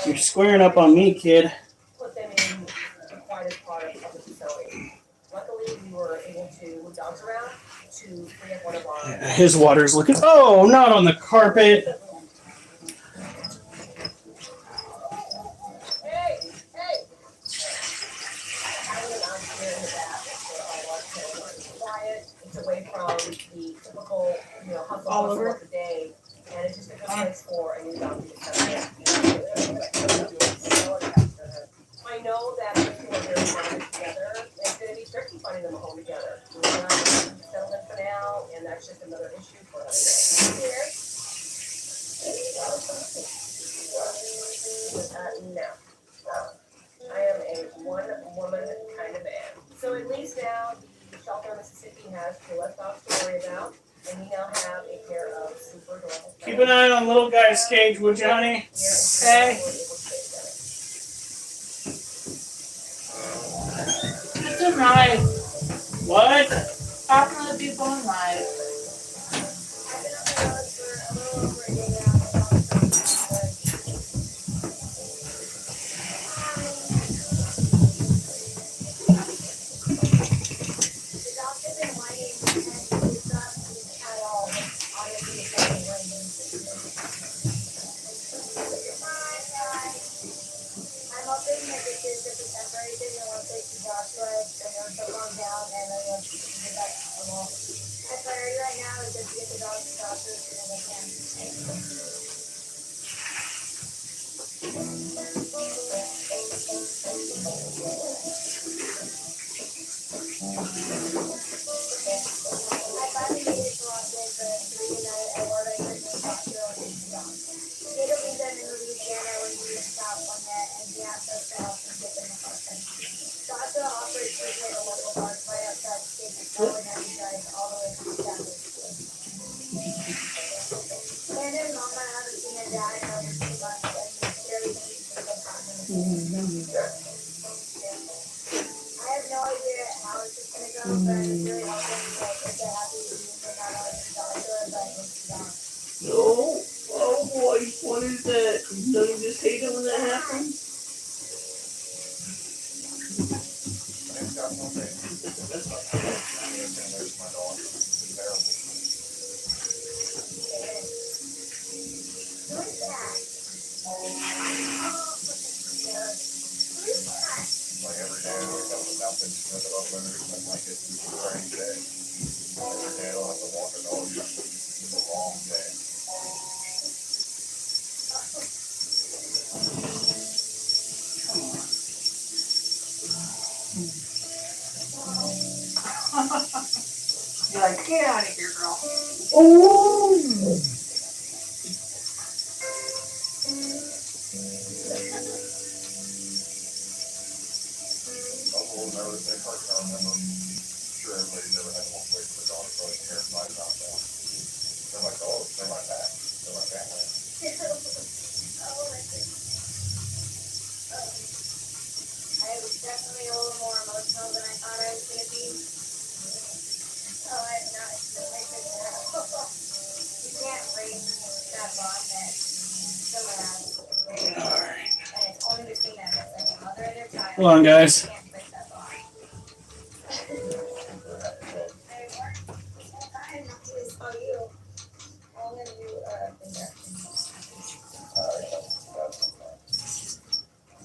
You're squaring up on me, kid. Put them in the quietest part of the facility. Luckily, we were able to move dogs around to free up one of our. His water's looking. Oh, not on the carpet. Hey, hey! I went out here in the back for all our children. Quiet, it's away from the typical, hustle of the day, and it's just a good place for a new dog to come in. I know that people are very bonded together, and have a pair of super adorable Keep an eye on little guy's cage, would you, honey? Okay. It's a ride. What? Talk to the people in life. I've been on the road for a little over a day now. My dog's pretty good. The dogs have been whining and it's not at all. Honestly, it's like raining. I'm hoping that this is just a temporary thing and once they see Joshua and once they calm down and then once we get back to normal. My priority right now is just to get the dogs to Joshua as soon as I can. I finally made it to Los Angeles for 3 night. I ordered a Christmas Joshua and the dogs. They don't leave them in Louisiana when we moved to California and he asked us to help him get them in person. Joshua offered treatment at a local park right outside the state of Snow and then he drives all the way from Stanley. Landon and Mama haven't seen their dad in over 2 months and he's barely been keeping them from him. I have no idea how it's just gonna go, but I'm just really hoping that if they're happy with me and not only Joshua, but it's dogs. No. Oh boy, what is that? Don't you just hate it when that happens? Who's that? Who's that? Like every day, I wake up with nothing, nothing about winners, nothing like it. It's a rainy day. Every day I don't have to walk a dog. It's a long day. You're like, get out of here, girl. Uncle never say first, I remember. Sure, everybody's never had to walk away from a dog, so I was terrified about that. They're my dogs, they're my back, they're my family. Oh my goodness. I was definitely a little more emotional than I thought I was gonna be. Oh, I'm not my goodness. You can't raise that bond that someone has. Alright. And it's only between them, it's like a mother and their child. Hold on, guys. You can't break that bond. I'm not gonna tell you. I'm gonna do injections.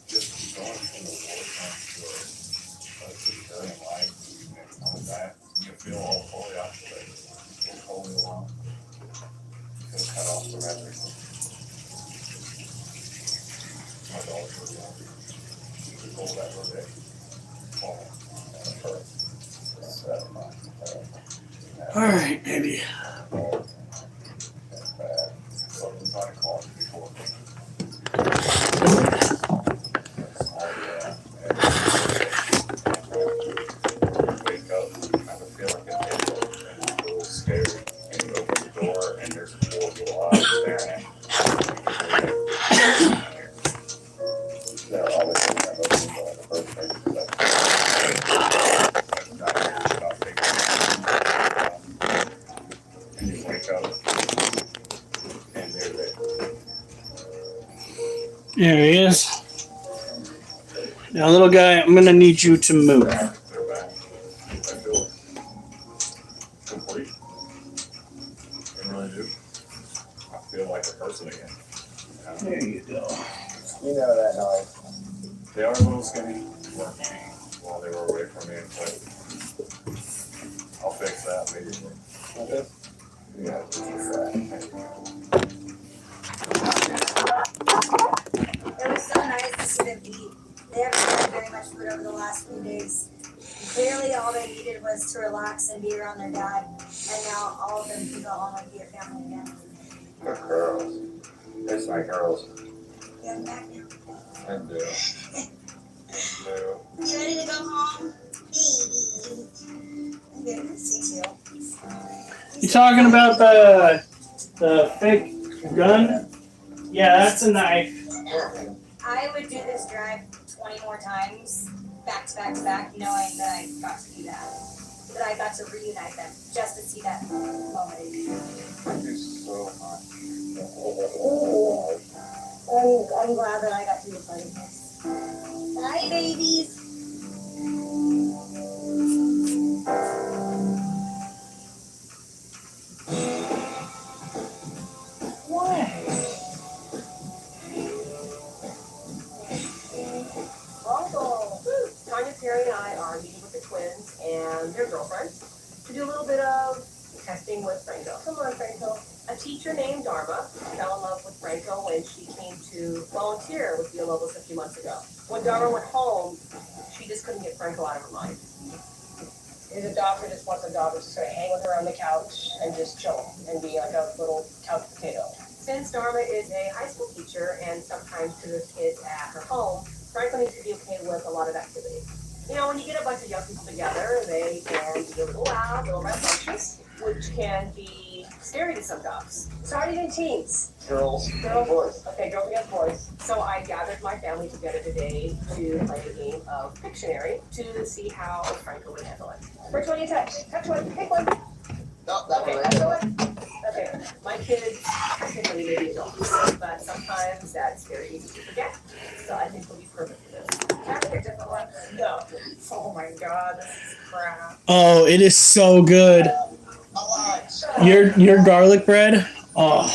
Just going from the war time to a civilian life and coming back, you feel all fully isolated, feel totally alone. You feel cut off from everything. My dogs were young. You could hold that one day. Fall and a birth. Alright, baby. Something's on a call before. Wake up, I can feel like it's and a little scary, and you open the door, and there's 4 little eyes staring at you. They're always in that open door in the first place, because and you wake up, and they're there. There he is. Now, little guy, I'm gonna need you to move. They're back. I feel complete. I really do. I feel like a person again. There you go. You know that noise. They are a little skinny while they were away from me, but I'll fix that immediately. Okay. Yeah, just It was so nice to see them eat. They haven't had very much food over the last few days. Clearly, all they needed was to relax and be around their dad. And now all of them can go home and be a family again. They're girls. It's my girls. You have them back now. I do. I do. You ready to go home? Baby. I'm gonna miss you too. You talking about the fake gun? Yeah, that's a knife. I would do this drive 20 more times, back to back to back, knowing that I got to do that. That I got to reunite them, just to see that moment again. I'm glad that I got to be a part of this. Bye, babies. Uncle, Tanya, Perry, and I are meeting with the twins and their girlfriend to do a little bit of testing with Franco. Come on, Franco. A teacher named Dharma fell in love with Franco when she came to volunteer with Villalobos a few months ago. When Dharma went home, she just couldn't get Franco out of her mind. His adopter just wants a dog that's just gonna hang with her on the couch and just chill and be like a little couch potato. Since Dharma is a high school teacher and sometimes tutors kids at her home, Franco needs to be okay with a lot of activity. You know, when you get a bunch of young people together, they can be a little loud, a little rambunctious, which can be scary to some dogs. So how do you do teens? Girls. Girls? Okay, girls against boys. So I gathered my family together today to play a game of Pictionary to see how Franco would handle it. Which one do you touch? Touch one, pick one. No, that Okay, one that's right the one. Okay, my kids technically may be adults, but sometimes that's very easy to forget. So I think we'll be perfect for this. Can I pick a different one? No. Oh my god, this is crap. Oh, it is so good. Your garlic bread. Oh,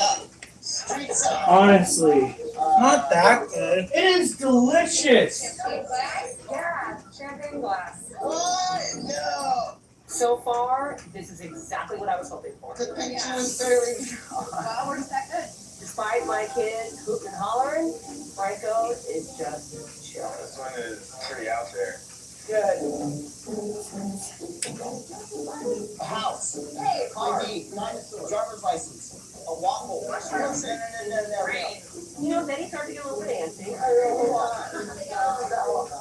honestly, Not that good. it is delicious. Champagne glass? Yeah, champagne glass. So far, this is exactly what I was hoping for. Wow, where's that good? Despite my kids hooting and hollering, Franco is just chill. This one is pretty out there. Good. A house, Hey, TV, driver's license, a waffle. You know, then he started to get a little bit antsy.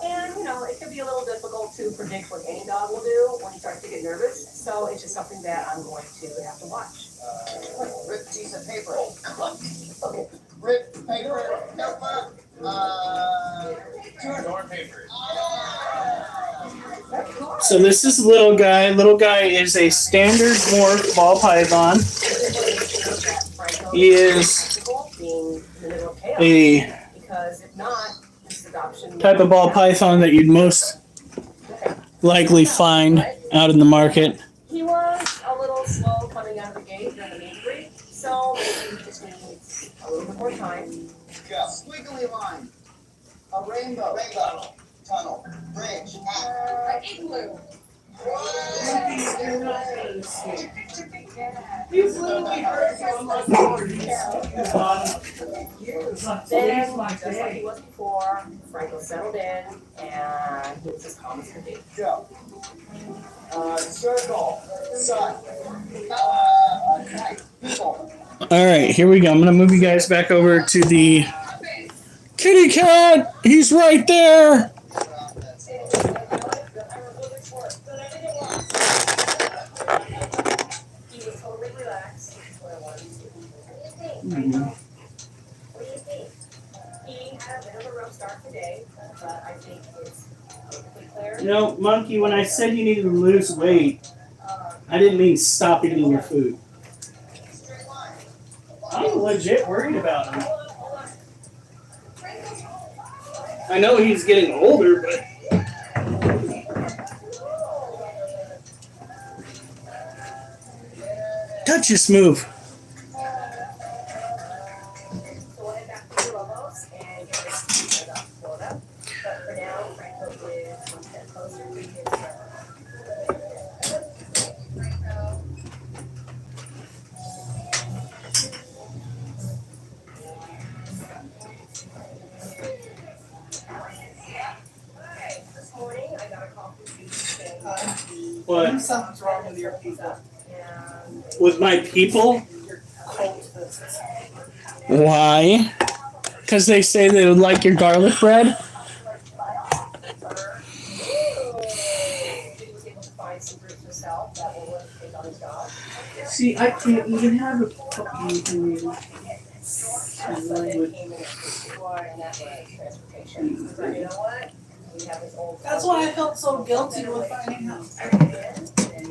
And, you know, it can be a little difficult to predict what any dog will do when he starts to get nervous. So it's just something that I'm going to have to watch. Ripped piece of paper. Okay. Ripped paper, Door paper. So this is little guy. Little guy is a standard morph ball python. He is Being in the middle of chaos. a Because if not, this adoption. type of ball python that you'd most likely find out in the market. He was a little slow coming out of the gate during the meet breed, so maybe he just needs a little bit more time. Yeah. Squiggly line, a rainbow, tunnel, bridge, An igloo. Then, just like he was before, Franco settled in and he was as calm as could be. Joe. Circle, sun, kite, people. All right, here we go. I'm gonna move you guys back over to the kitty cat. He's right there. He was totally relaxed, which is what I wanted to see. What do you think? What do you think? He had a bit of a rough start today, but I think it's perfectly clear. You know, Monkey, when I said you needed to lose weight, I didn't mean stop eating your food. I'm legit worried about him. I know he's getting older, but touch this move. So we'll head back to Lobos and get ready to head up to Florida. But for now, Franco is one step closer to his This morning, I got a call from Steve saying, What? Something's wrong with your people. and With my people? Your cultists. Why? Because they say they would like your garlic bread? he was able to find some groups himself that will take on his dog. See, I can't even have a fucking language. That's why I felt so guilty with finding out.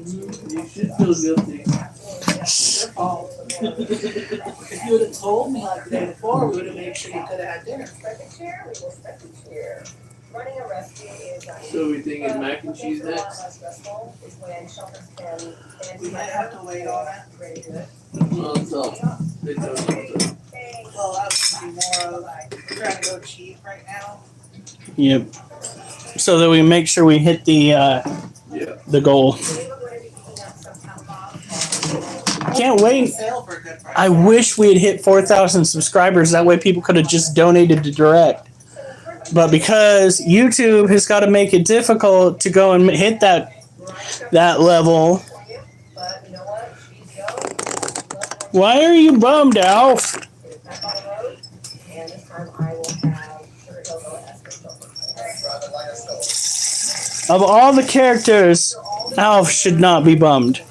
You should feel guilty. It's your fault. If you would have told me like the day before, we would have made sure you could have had dinner. So we thinking mac and cheese next? We might have to wait on it. Well, it's all. It's all. Well, that would be more of trying to go cheap right now. Yep. So that we make sure we hit Yeah. the goal. Can't wait. Sale for a good price. I wish we had hit 4,000 subscribers. That way people could have just donated to direct. But because YouTube has got to make it difficult to go and hit that level. Why are you bummed, Alf? Of all the characters, Alf should not be bummed.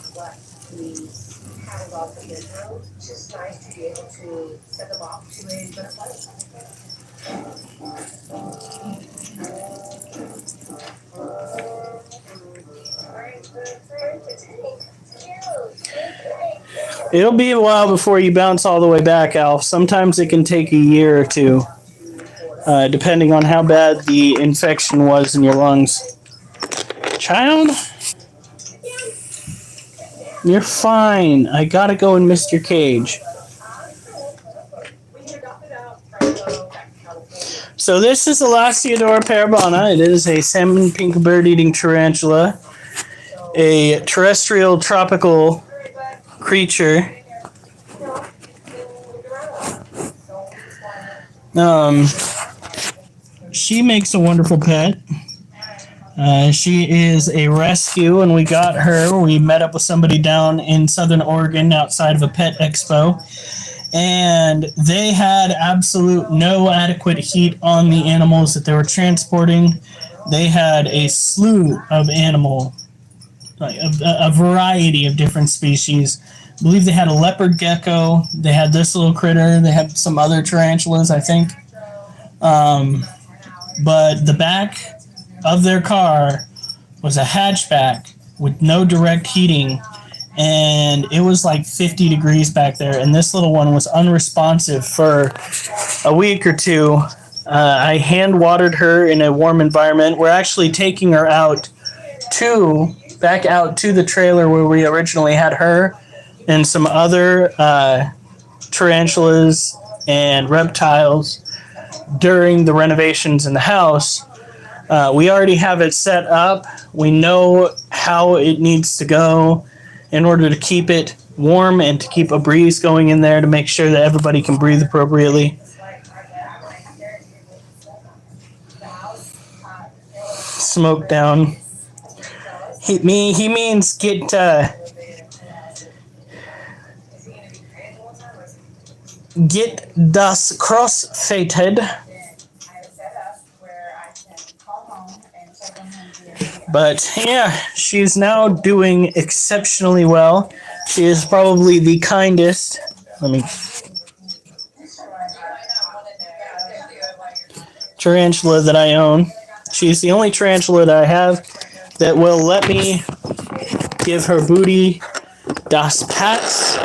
It'll be a while before you bounce all the way back, Alf. Sometimes it can take a year or two, depending on how bad the infection was in your lungs. Child? You're fine. I gotta go and miss your cage. So this is Elasiodora parabana. It is a salmon pink bird-eating tarantula, a terrestrial tropical creature. She makes a wonderful pet. She is a rescue, and we got her. We met up with somebody down in Southern Oregon outside of a pet expo, and they had no adequate heat on the animals that they were transporting. They had a slew of animal, like a variety of different species. I believe they had a leopard gecko. They had this little critter. They had some other tarantulas, I think. But the back of their car was a hatchback with no direct heating, and it was like 50 degrees back there, and this little one was unresponsive for a week or two. I hand watered her in a warm environment. We're actually taking her back out to the trailer where we originally had her and some other tarantulas and reptiles during the renovations in the house. We already have it set up. We know how it needs to go in order to keep it warm and to keep a breeze going in there to make sure that everybody can breathe appropriately. Smoke down. He means get das crossfated. But yeah, she's now doing exceptionally well. She is probably the kindest. Tarantula that I own. She's the only tarantula that I have that will let me give her booty das pats.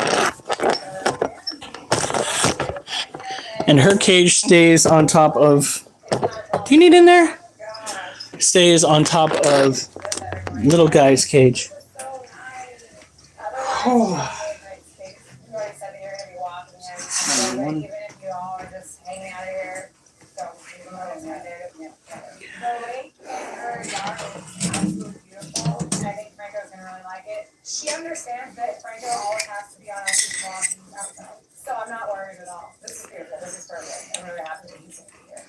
And her cage stays on top of... Do you need in there? Stays on top of little guy's cage. She understands that Franco always has to be on his walking outside. So I'm not worried at all. This is beautiful. This is perfect. I'm really happy that he's here.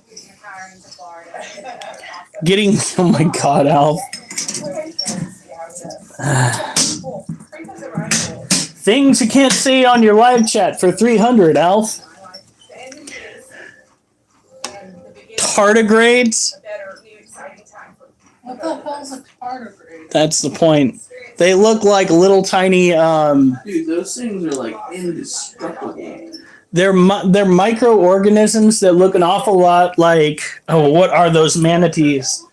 He's retiring to Florida. Oh my God, Alf. Things you can't see on your live chat for 300, Alf. Tardigrades? What the hell's a tardigrade? That's the point. They look like little tiny. Dude, those things are like indestructible. They're microorganisms that look an awful lot like. Oh, what are those manatees?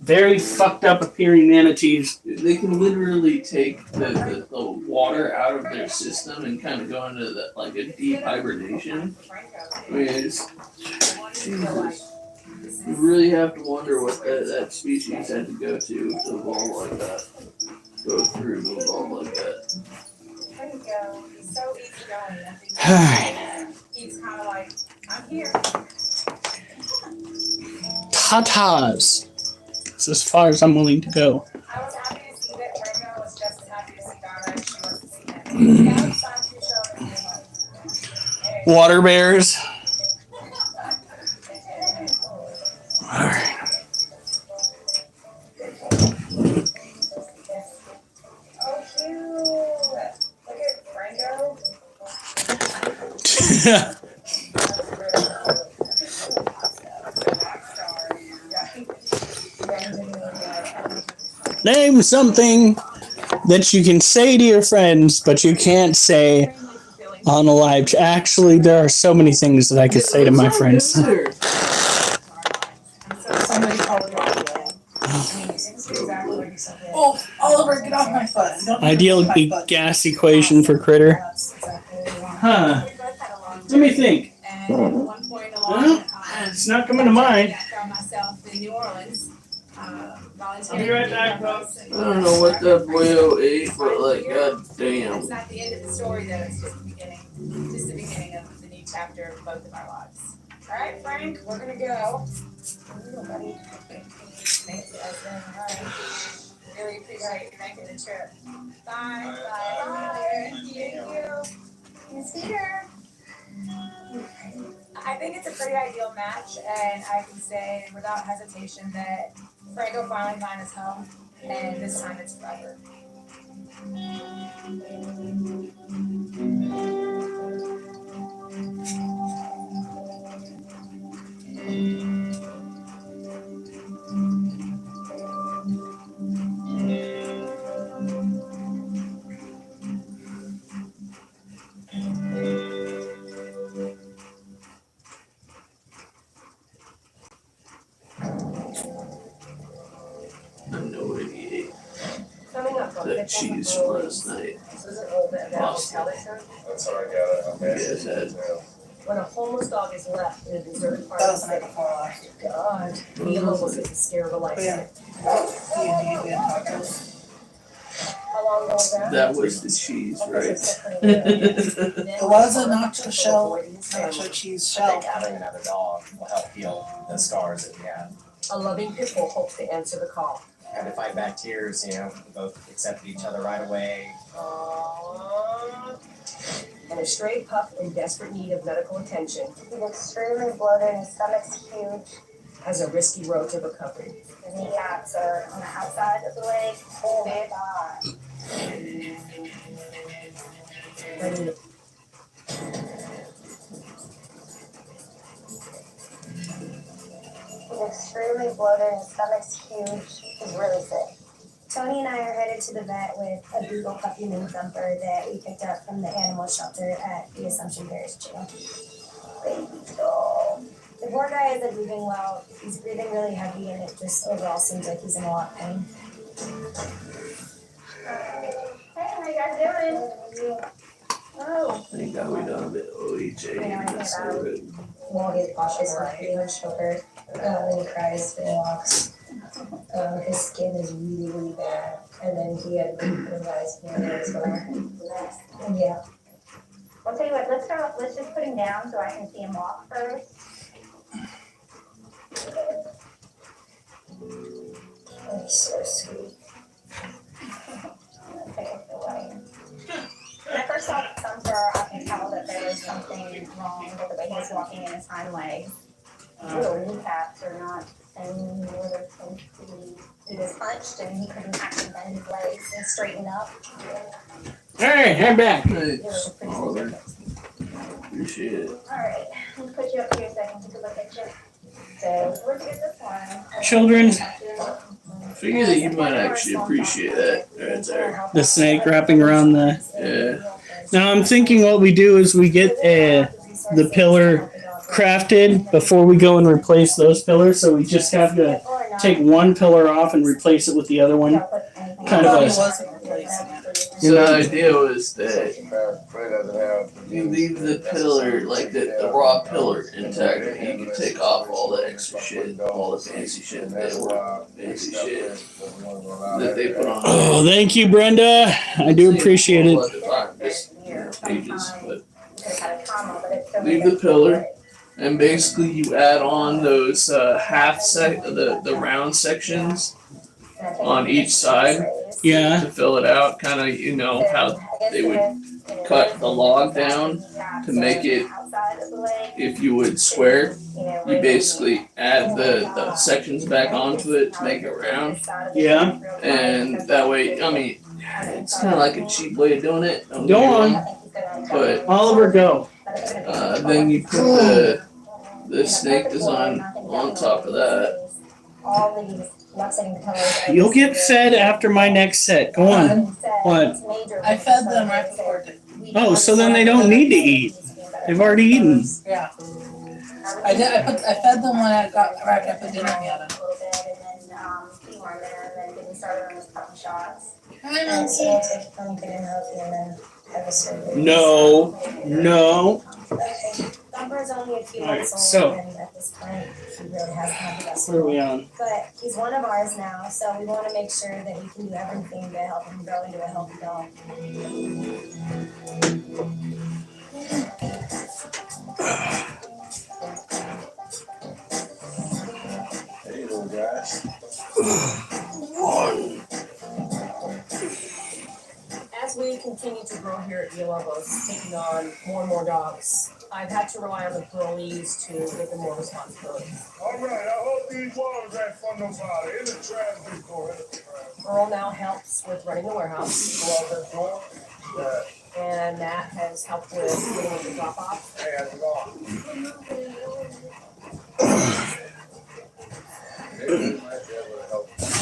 Very fucked up appearing manatees. They can literally take the water out of their system and kind of go into like a deep hibernation. I mean, it's Jesus. You really have to wonder what that species had to go to evolve like that. Go through to evolve like that. There you go. He's so easygoing. I think Alright. he's kind of like, I'm here. Tatas. That's as far as I'm willing to go. I was happy to see that Franco was just as happy to see Donna as she was to see him. Yeah, it's time to show him. Water bears. Alright. Oh, cute. Look at Franco. Name something that you can say to your friends, but you can't say on a live chat. Actually, there are so many things that I could say to my friends. Somebody called it off. Exactly what you said. Oh, Oliver, get off my foot. Don't Ideal touch my foot. gas equation for critter. That's exactly what we want. Huh. We both had a long Let me think. And at one point along, Well, it's not coming to mind. I found myself in New Orleans, volunteering. I'll be right back, folks. I don't know what that boyo ate, but like, god damn. It's not the end of the story though, it's just the beginning of the new chapter of both of our lives. All right, Frank, we're gonna go. Nobody. Really appreciate you making the trip. Bye. Bye. Thank you. Miss Peter. I think it's a pretty ideal match, and I can say without hesitation that Franco finally found his home, and this time it's forever. I know what he ate. Coming up on That cheese from last night. This is an old that hotel they serve. That's what I got. You guys had. When a homeless dog is left in a deserted part That of was the the night city, before last. God, he almost gets scared of a life. Yeah. D&D, we had tacos. How long ago was that? That was the cheese, right? It was a nacho shell, nacho cheese shell. Having another dog will help heal the scars that we have. A loving pit bull hopes to answer the call. Had to fight back tears, we both accepted each other right away. Aww. And a stray pup in desperate need of medical attention He's extremely bloated and his stomach's huge. has a risky road to recovery. His kneecaps are on the outside of the leg. Oh my god. Ready to He's extremely bloated and his stomach's huge. He's really sick. Tony and I are headed to the vet with a beagle puppy named Thumper that we picked up from the animal shelter at the Assumption Parish Jail. Baby doll. The poor guy isn't moving well. He's breathing really heavy and it just overall seems like he's in a lot of pain. Hey, how you guys doing? Oh. Thank God we done a bit OHA in this neighborhood. Well, he's cautious with pretty much choker. When he cries, when he walks. His skin is really, really bad. And then he had revised hair as well. Yeah. I'll tell you what, let's just put him down so I can see him walk first. Oh, he's so sweet. When I first saw Thumper, I could tell that there was something wrong with the way he was walking in his hind legs. Little kneecaps are not and where they're supposed to be. He was hunched and he couldn't actually bend his legs and straighten up. Hey, I'm back. Thanks, Oliver. Appreciate it. Alright, let me put you up here so I can take a look at you. So, where'd you get this one? Children, figure that you might actually appreciate that right there. The snake wrapping around the. Yeah. Now I'm thinking what we do is we get the pillar crafted before we go and replace those pillars. So we just have to take one pillar off and replace it with the other one. Kind of He a. wasn't replacing it. So the idea was that Ray doesn't have. you leave the pillar, like the raw pillar intact, and you can take off all the extra shit, all the fancy shit, fancy shit that they put on. Oh, thank you, Brenda. I do appreciate it. Just, pages, but leave the pillar, and basically you add on those the round sections on each side Yeah. to fill it out. Kind of, you know how they would cut the log down to make it, if you would square, you basically add the sections back onto it to make it round. Yeah. And that way, I mean, it's kind of like a cheap way of doing it. don't Go get me on. wrong, But Oliver, go. then you put the snake design on top of that. You'll get fed after my next set. Go on. What? I fed them right before. Oh, so then they don't need to eat. They've already eaten. Yeah. I did. I fed them when I got right after dinner together. No. No. Bumper's only a few Alright, months so- old, and at this point, he really hasn't had the best. What are we on? But he's one of ours now, so we want to make sure that we can do everything to help him grow into a healthy dog. Hey, little guys. As we continue to grow here at Villalobos, taking on more and more dogs, I've had to rely on the parolees to give them more responsibility. All right, I hope these walls ain't for nobody. In the trash before. Earl now helps with running the warehouse, and Matt has helped with dealing with the drop-off. Hey, how's it going?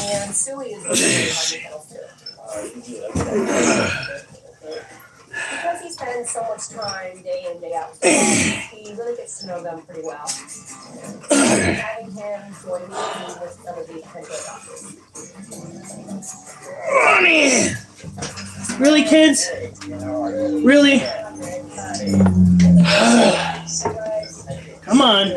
And Suey is really hard to handle too. Because he spends so much time day in, day out, with dogs, he really gets to know them pretty well. Having him join me with some of the potential adopters. Really, kids? Really? Come on.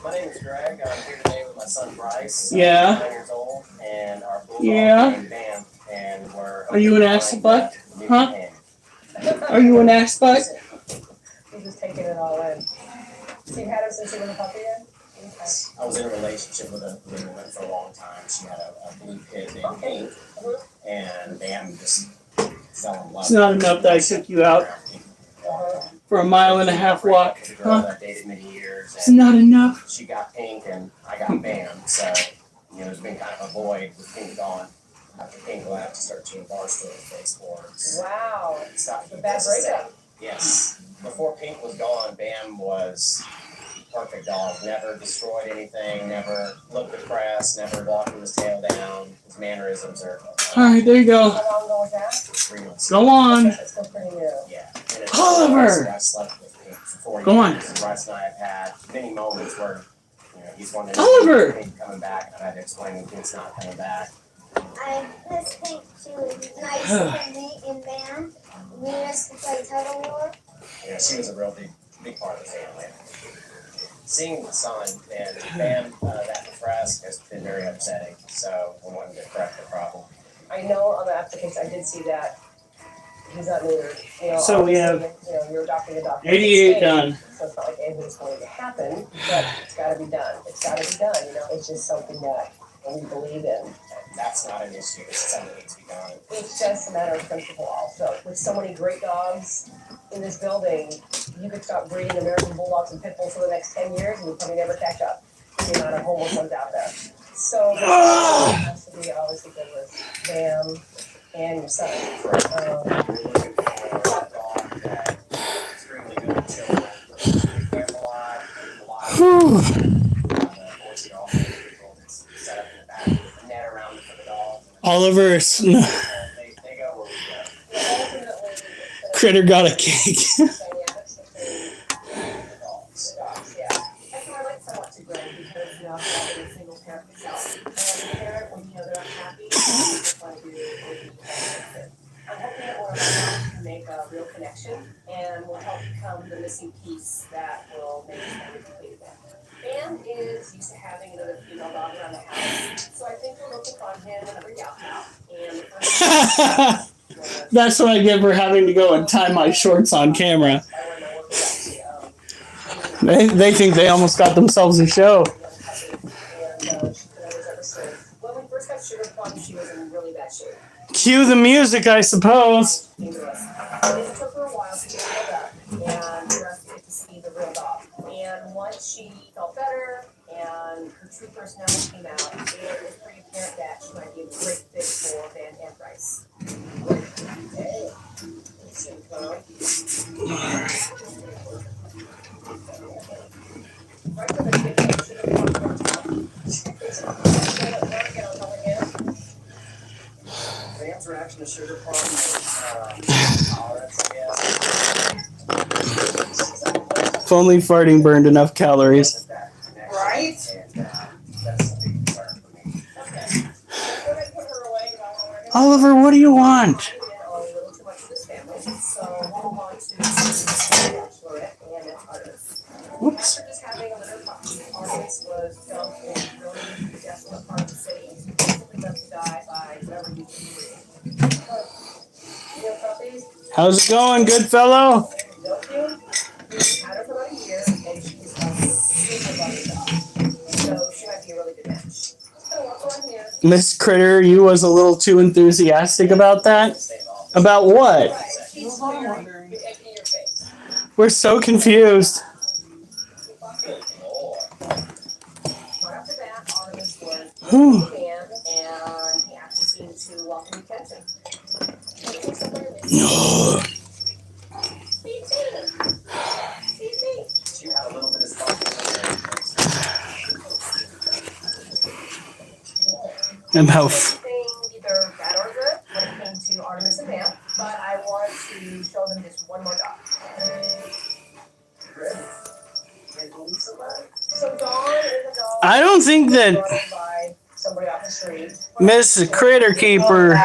My name is Greg. I'm here today with my son Bryce. Yeah. 9 years old, and our bulldog Yeah. named Bam. And we're Are you an Axelbuck? new Huh? companion. Are you an axe buck? He's just taking it all in. So you had him since he was a puppy then? Okay. I was in a relationship with a woman for a long time. She had a blue pit named Pink, and Bam just fell in love. It's not enough that I took you out for a 1.5 mile walk. It's a girl Huh? that I dated many years. It's and not enough. she got Pink and I got Bam. So, there's been kind of a void with Pink gone. After Pink left, start doing Barstool and sports. Wow, Stop. a bad breakup. Yes. Before Pink was gone, Bam was perfect dog. Never destroyed anything, never looked depressed, never walked with his tail down. His mannerisms are Alright, there you go. How long ago was that? 3 months. Go on. That's still pretty new. Yeah. And it's Oliver! I've slept with Pink for 4 years. Go on. And Bryce and I have had many moments where, he's wanted Oliver! Pink coming back, and I've had to explain when Pink's not coming back. I miss Pink too. Nice and me and Bam. We used to play tug of war. She was a real big part of the family. Seeing the son and Bam that depressed has been very upsetting. So we wanted to correct the problem. I know on the application, I did see that he's not neutered, So we have obviously, you're adopting a dog. 88 done. So it's not like anything's going to happen, but it's gotta be done, it's gotta be done, it's just something that we believe in. That's not an issue. It's something that needs to be done. It's just a matter of principle also, with so many great dogs in this building, you could stop breeding American Bulldogs and Pit Bulls for the next 10 years and you'd probably never catch up with the amount of homeless ones out there. So, it has to be obviously good with Bam and your son. We're looking for a dog that is extremely good with children. We camp a lot, Set up in the back with a net around it for the dog. Oliver They go where we go. Critter got a cake. dynamics between the dogs, yeah. That's what I like somewhat to Greg because, you know, having a single parent myself. And as a parent, when you know they're unhappy, you just want to do everything you can to fix it. I'm hoping that we're able to make a real connection and will help become the missing piece that will make this family complete again. Bam is used to having another female dog around the house, so I think we'll look upon him another gal pal. And the first That's what I get for having to go and tie my shorts on camera. They think they almost got themselves a show. When we first got Sugar Plum, she was in really bad shape. Cue the music, I suppose. It took her a while to get healed up and for us to get to see the real dog. And once she felt better and her true personality came out, it was pretty apparent that she might be a great fit for Van and Bryce. Hey. Vam's reaction to Sugar Plum was tolerance, I guess. If only farting burned enough calories. Right? And that's a big concern for me. Oliver, what do you want? Whoops. After just having a litter puppy, Artemis was dumped in a really desolate part of the city, simply left to die by whatever you can breed. You know puppies? How's it going, good fellow? Don't you? Had her for about a year, and she's a super lovely dog. So she might be a really good match. Just gonna walk around here. Miss Critter, you was a little too enthusiastic about that? About what? Right, she's wondering. You're taking your face. We're so confused. Right off the bat, Artemis was Whew. a fan, and he actually seemed to welcome attention. She had a little bit of sparkle. And how Anything either bad or good when it came to Artemis and Van, but I want to show them just one more dog. So Dawn is a dog. I don't think that brought in by somebody off the street. Miss Critter Keeper.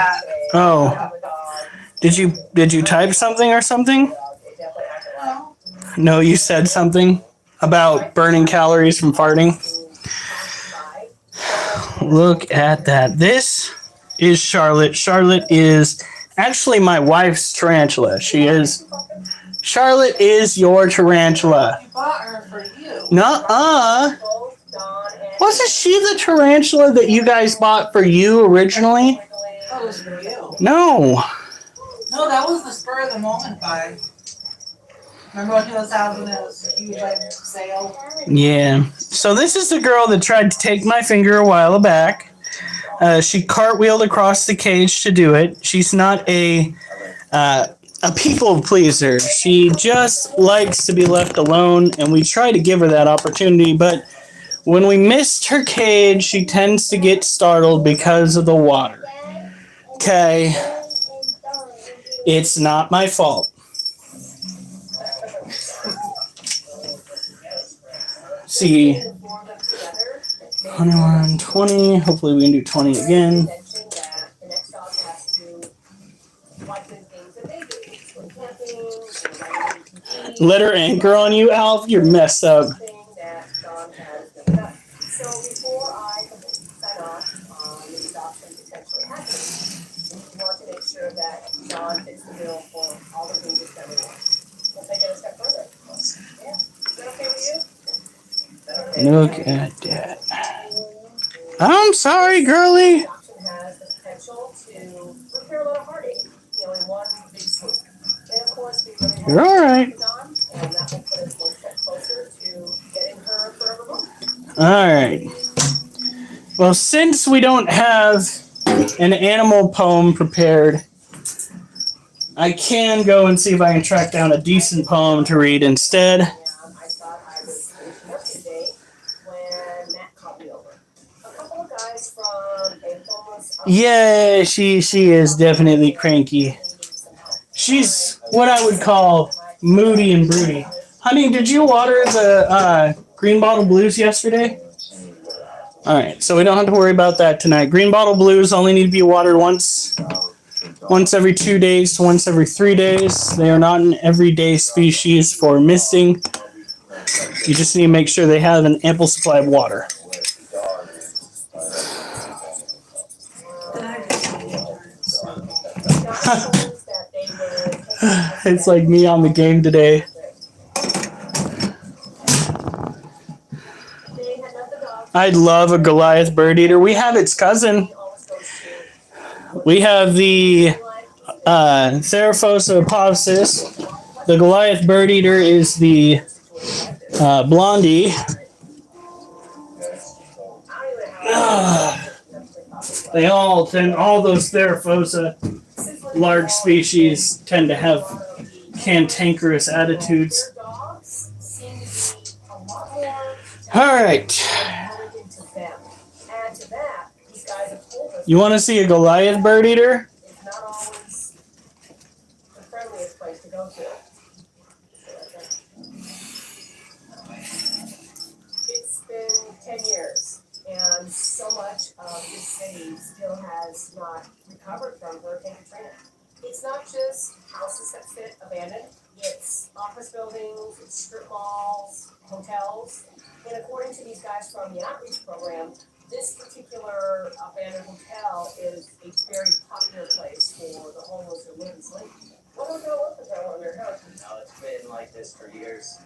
Oh, Have a dog. did you type something or something? It definitely acted like. No, you said something about burning calories from farting. Look at that. This is Charlotte. Charlotte is actually my wife's tarantula. Charlotte is your tarantula. You bought her for you. Nuh-uh. Wasn't she the tarantula that you guys bought for you originally? That was for you. No. No, that was the spur of the moment buy. Remember when he was having this huge sale? Yeah. So this is the girl that tried to take my finger a while back. She cartwheeled across the cage to do it. She's not a people pleaser. She just likes to be left alone, and we try to give her that opportunity, but when we missed her cage, she tends to get startled because of the water. Okay. It's not my fault. See, 21, 20. Hopefully we can do 20 again. Let her anchor on you, Alf. You're messed up. So before I sign off on this adoption potentially happening, we want to make sure that John fits the bill for all the things that we want. We'll take it a step further. Yeah, is that okay with you? Look at that. I'm sorry, girly. Adoption has the potential to repair a lot of heartache, in one big swoop. And of course, we really You're all right. Dawn, and that will put us one step closer to getting her forever home. All right. Well, since we don't have an animal poem prepared, I can go and see if I can track down a decent poem to read instead. I thought I was finishing up today when Matt called me over. A couple of guys from a homeless Yeah, she is definitely cranky. She's what I would call moody and broody. Honey, did you water the green bottle blues yesterday? All right, so we don't have to worry about that tonight. Green bottle blues only need to be watered once every 2 days to once every 3 days. They are not an everyday species for misting. You just need to make sure they have an ample supply of water. It's like me on the game today. I'd love a Goliath bird eater. We have its cousin. We have the Theraphosa paucis. The Goliath bird eater is the blondie. All those Theraphosa large species tend to have cantankerous attitudes. All right. You want to see a Goliath bird eater? It's not always the friendliest place to go to. It's been 10 years, and so much of this city still has not recovered from Hurricane Katrina. It's not just houses that sit abandoned, it's office buildings, it's strip malls, hotels. And according to these guys from the outreach program, this particular abandoned hotel is a very popular place for the homeless who live and sleep. What are they going to look at that on their house? No, it's been like this for years.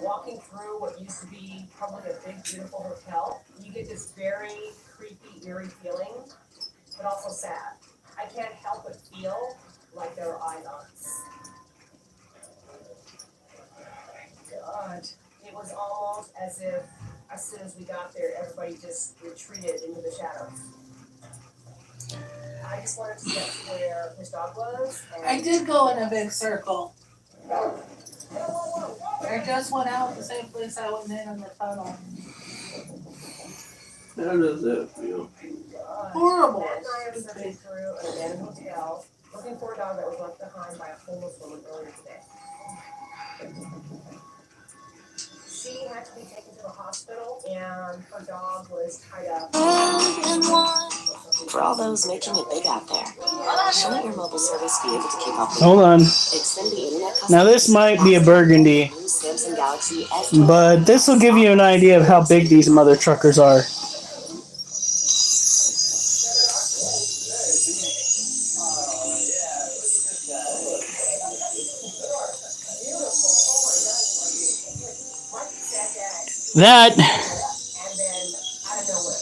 Walking through what used to be probably a big, beautiful hotel, you get this very creepy, eerie feeling, but also sad. I can't help but feel like there are eyes on us. God, it was almost as if as soon as we got there, everybody just retreated into the shadows. I just wanted to get to where his dog was. I did go in a big circle. I just went out the same place I went in the tunnel. How does that feel? Horrible. Matt and I are searching through an abandoned hotel, looking for a dog that was left behind by a homeless woman earlier today. She had to be taken to the hospital, and her dog was tied up. For all those making it big out there, shouldn't your mobile service be able to keep up with Hold on. Xfinity Internet Now this might be a burgundy, Samsung Galaxy S20? but this will give you an idea of how big these mother truckers are. That And then out of nowhere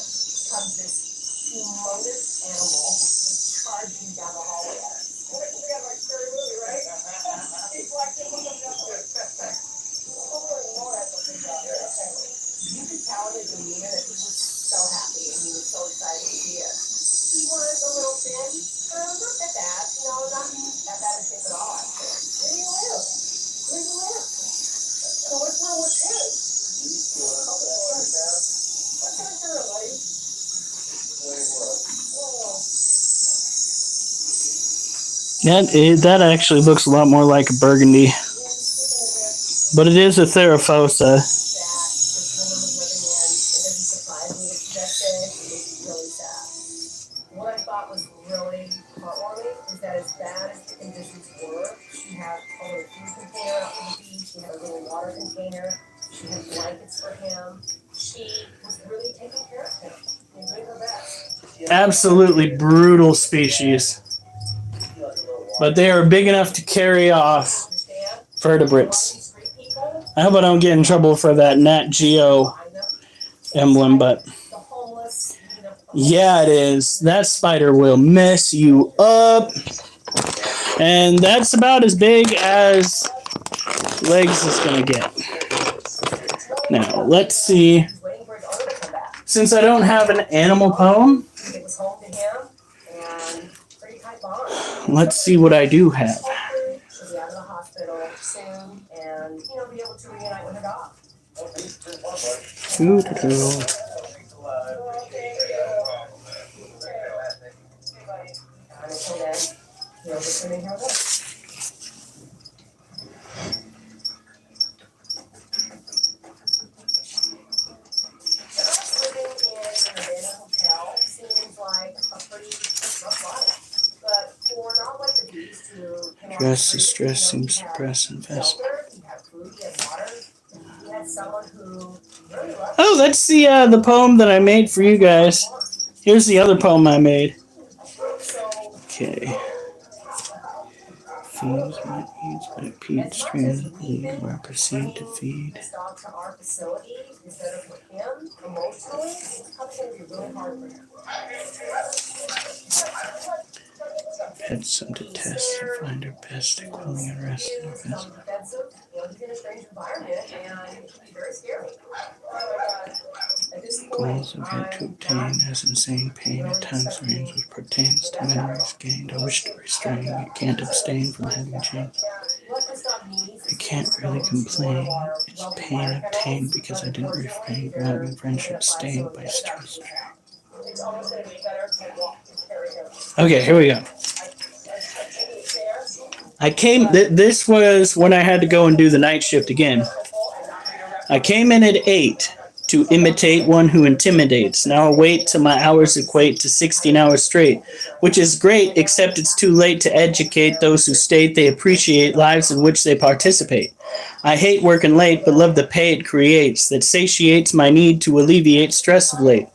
comes this humongous animal charging down the hallway at us. We got like scary movie, right? He's like, you could tell in his demeanor that he was so happy and he was so excited to see us. He was a little thin, not that bad, not bad in shape at all. Where do you live? Where do you live? So what's wrong with him? that actually looks a lot more like a burgundy, but it is a Theraphosa. What I thought was really heartwarming is that as bad as the conditions were, she had a little food container out for the beach, she had a little water container, she had blankets for him. She was really taking care of him and doing her best. Absolutely brutal species, but they are big enough to carry off vertebrates. I hope I don't get in trouble for that Nat Geo emblem, but yeah, it is. That spider will mess you up. And that's about as big as legs is going to get. Now, let's see. Since I don't have an animal poem, let's see what I do have. She'll be out of the hospital soon and, be able to reunite with her dog. Doo-doo-doo. just come in here with us. To us, living in an abandoned hotel seems like a pretty rough life. But for not like the bees who came off the Stress, street, stress you know, seems you have suppressed and fast. shelter, you have food, you have water. You had someone who really loved Oh, that's the poem that I made for you guys. Here's the other poem I made. Okay. Feeds my needs, but it peats streams of lead where I proceed to feed. this dog to our facility is better for him emotionally. It's probably going to be really hard for him. Had some to test and find her best at quelling unrest and He's offense. defensive. You know, he's in a strange environment, and it can be very scary. At this point, Goals I've had to obtain as insane pain at times reigns which pertains to memories gained. I wish to restrain, yet can't abstain from having changed. I can't really complain. It's pain obtained because I didn't refrain from having friendship stained by stress. it's almost going to be better to walk to carry him. Okay, here we go. I came, this was when I had to go and do the night shift again. I came in at 8 to imitate one who intimidates. Now I wait till my hours equate to 16 hours straight, which is great, except it's too late to educate those who state they appreciate lives in which they participate. I hate working late, but love the pay it creates that satiates my need to alleviate stress of late.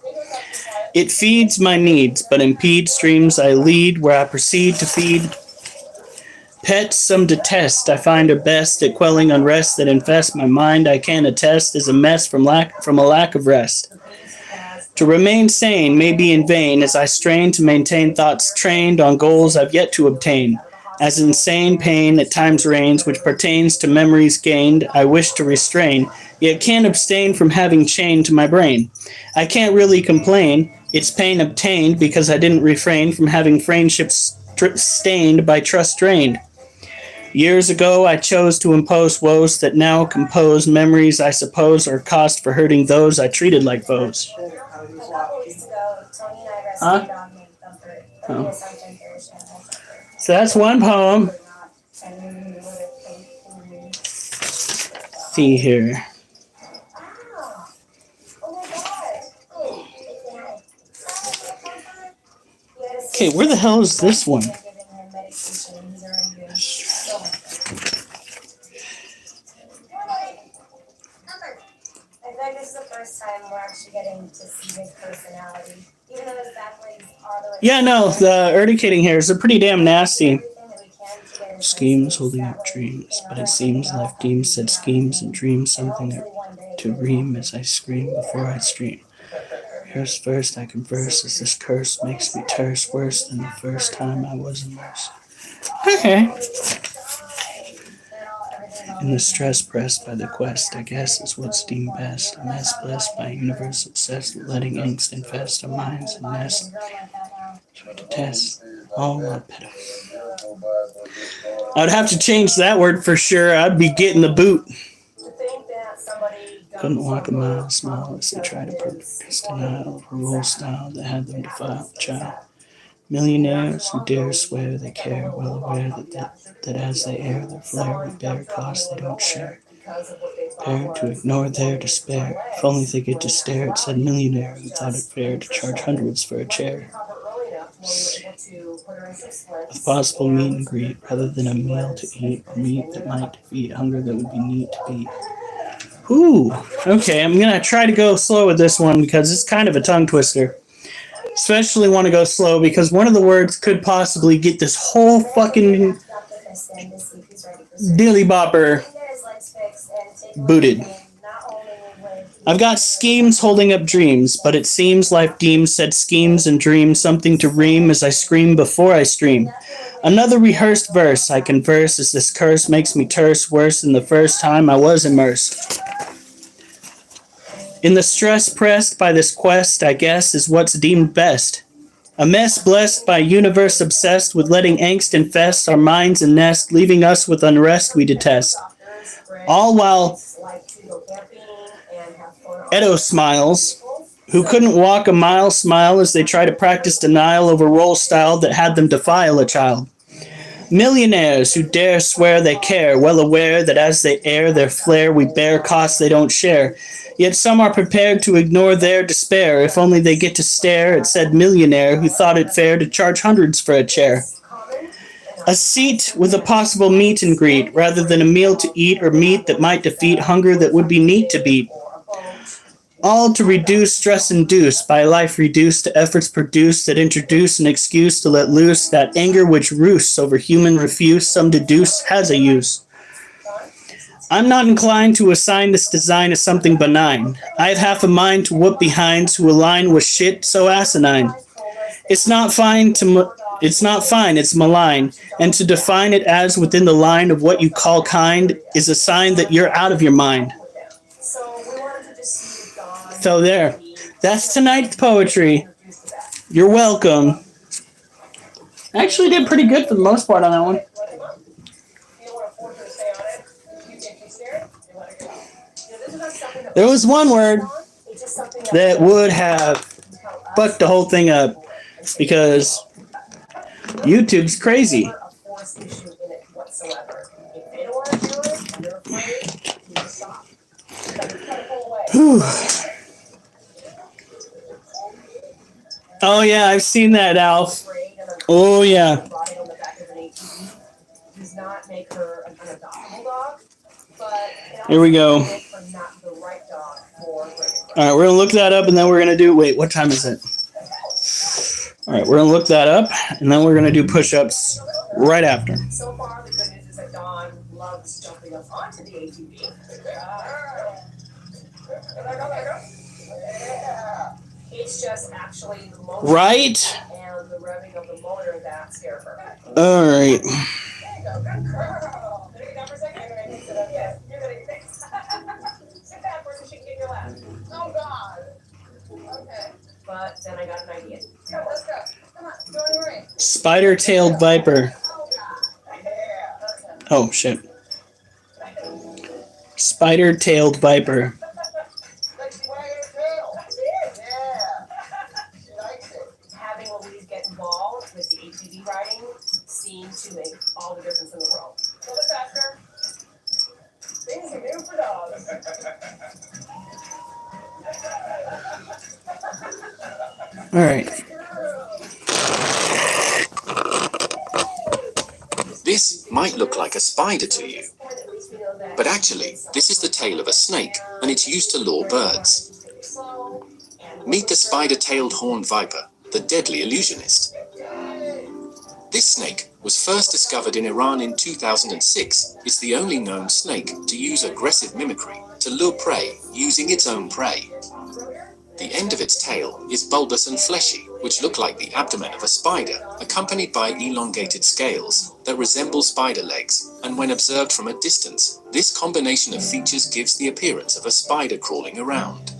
It feeds my needs, but impedes streams I lead where I proceed to feed. Pets some detest, I find are best at quelling unrest that infest my mind. I can attest is a mess from a lack of rest. To remain sane may be in vain as I strain to maintain thoughts trained on goals I've yet to obtain. As insane pain at times reigns, which pertains to memories gained, I wish to restrain, yet can't abstain from having chained to my brain. I can't really complain, it's pain obtained because I didn't refrain from having friendships stained by trust drained. Years ago, I chose to impose woes that now compose memories I suppose are cost for hurting those I treated like foes. A couple weeks ago, Tony and I rescued Huh? dog named Thumper. Oh. He was something very small. So that's one poem. And we would have See here. Ah! Oh my god! Oh, Okay, where the hell is this one? giving him medication and he's already doing so much better. I feel like this is the first time we're actually getting to see his personality. Even though his back legs are the way. Yeah, no, the urticating hairs are pretty damn nasty. Everything that we can to get his Schemes holding up dreams, but it seems life deems said schemes and dreams something to ream as I scream before I stream. Here's first I converse as this curse makes me terse worse than the first time I was immersed. Okay. In the stress pressed by the quest, I guess is what's deemed best. A mess blessed by a universe obsessed with letting angst infest our minds and nest. Try to test all my pedo. I'd have to change that word for sure. I'd be getting the boot. To think that somebody Couldn't walk a mile, smile as they tried to protest denial of a rule style that had them defile the child. Millionaires who dare swear they care, well aware that as they air their flare with bare costs they don't share. Dare to ignore their despair. If only they get to stare at said millionaire who thought it fair to charge hundreds for a chair. With possible meet and greet, rather than a meal to eat, or meat that might defeat hunger that would be neat to beat. Ooh, okay, I'm gonna try to go slow with this one because it's kind of a tongue twister. Especially want to go slow because one of the words could possibly get this whole fucking dilly bopper booted. I've got schemes holding up dreams, but it seems life deems said schemes and dreams something to ream as I scream before I stream. Another rehearsed verse I converse as this curse makes me terse worse than the first time I was immersed. In the stress pressed by this quest, I guess, is what's deemed best. A mess blessed by a universe obsessed with letting angst infest our minds and nest, leaving us with unrest we detest. All while Edo smiles, who couldn't walk a mile smile as they try to practice denial over role style that had them defile a child. Millionaires who dare swear they care, well aware that as they air their flair, we bear costs they don't share. Yet some are prepared to ignore their despair if only they get to stare at said millionaire who thought it fair to charge hundreds for a chair. A seat with a possible meet and greet, rather than a meal to eat or meat that might defeat hunger that would be neat to beat. All to reduce stress induced by a life reduced to efforts produced that introduce an excuse to let loose that anger which roosts over human refuse some deduce has a use. I'm not inclined to assign this design as something benign. I have half a mind to whoop behinds who align with shit so asinine. It's not fine, it's malign, and to define it as within the line of what you call kind is a sign that you're out of your mind. So there, that's tonight's poetry. You're welcome. I actually did pretty good for the most part on that one. There was one word that would have fucked the whole thing up because YouTube's crazy. Whew. Oh yeah, I've seen that, Alf. Oh yeah. Here we go. Alright, we're gonna look that up and then we're gonna do, wait, what time is it? Alright, we're gonna look that up and then we're gonna do push-ups right after. So far, the good news is that Dawn loves jumping up onto the ATV. It's just actually the motion Right? and the revving of the motor that scare her. Alright. There you go, good girl. Did I get down for a second? I'm gonna sit up. Yes, you're gonna get sit down first so she can get in your lap. Oh God. Okay. But then I got an idea. Go, let's go. Come on, join the ring. Spider-tailed viper. Oh God. Yeah. Oh shit. Spider-tailed viper. Like she wagging her tail. Yeah. She likes it. Having Louise get involved with the ATV riding seemed to make all the difference in the world. A little bit faster. Things are new for dogs. Alright. This might look like a spider to you, but actually, this is the tail of a snake, and it's used to lure birds. Meet the spider-tailed horned viper, the deadly illusionist. This snake was first discovered in Iran in 2006. It's the only known snake to use aggressive mimicry to lure prey using its own prey. The end of its tail is bulbous and fleshy, which look like the abdomen of a spider, accompanied by elongated scales that resemble spider legs, and when observed from a distance, this combination of features gives the appearance of a spider crawling around.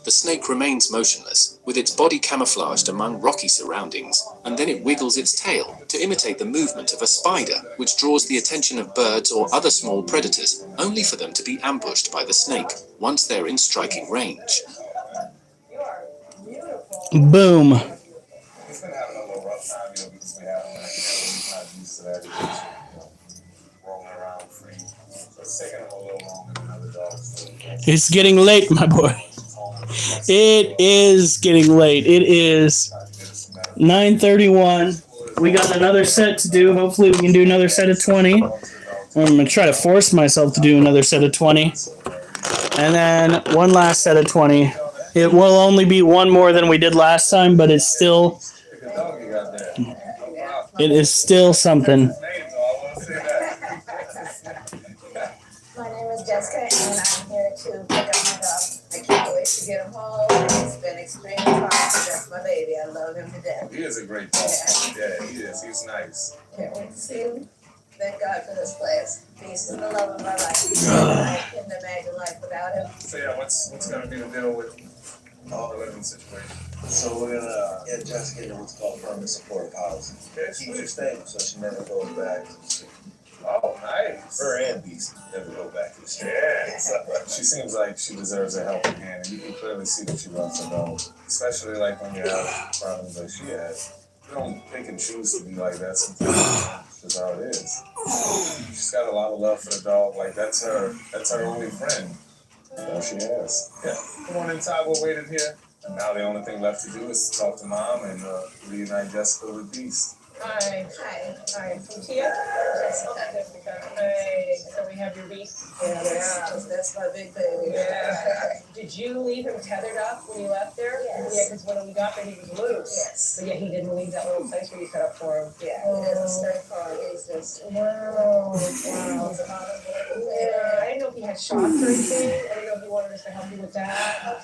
The snake remains motionless, with its body camouflaged among rocky surroundings, and then it wiggles its tail to imitate the movement of a spider, which draws the attention of birds or other small predators, only for them to be ambushed by the snake once they're in striking range. Boom. It's been having a little rough time, because we have not used to that. Rolling around free. So it's taking them a little longer than other dogs. It's getting late, my boy. It is getting late. It is 9:31. We got another set to do. Hopefully we can do another set of 20. I'm going to try to force myself to do another set of 20. And then one last set of 20. It will only be one more than we did last time, but it's still... It is still something. My name is Jessica, and I'm here to pick up my dog. I can't wait to get him home. It's been extremely fun. That's my baby. I love him to death. He is a great dog. Yeah, he is. He's nice. Can't wait to see him. Thank God for this place. Peace and the love of my life. I couldn't imagine life without him. So yeah, what's going to be the deal with the living situation? So we're gonna get Jessica into what's called permanent supportive housing. Keeps her stable so she never goes back to the street. Oh, nice. Her and Beast never go back to the street. Yeah. She seems like she deserves a helping hand, and you can clearly see that she loves her dog. Especially like when you have problems like she has. They can choose to be like that sometimes. That's how it is. She's got a lot of love for the dog. Like that's her only friend. No, she has. Yeah. The one inside we're waiting here. And now the only thing left to do is talk to mom and reunite Jessica with Beast. Hi. Hi. Hi. Tia? Jessica. Hey, so we have your beast. Yeah, that's my big baby. Yeah. Did you leave him tethered up when you left there? Yes. Yeah, because when we got there, he was loose. Yes. But yet he didn't leave that little place where you set up for him. Yeah, he doesn't stray far, he's just. Wow. Wow. He's a lot of Yeah, I didn't know if he had shots or anything. I didn't know if you wanted us to help you with that.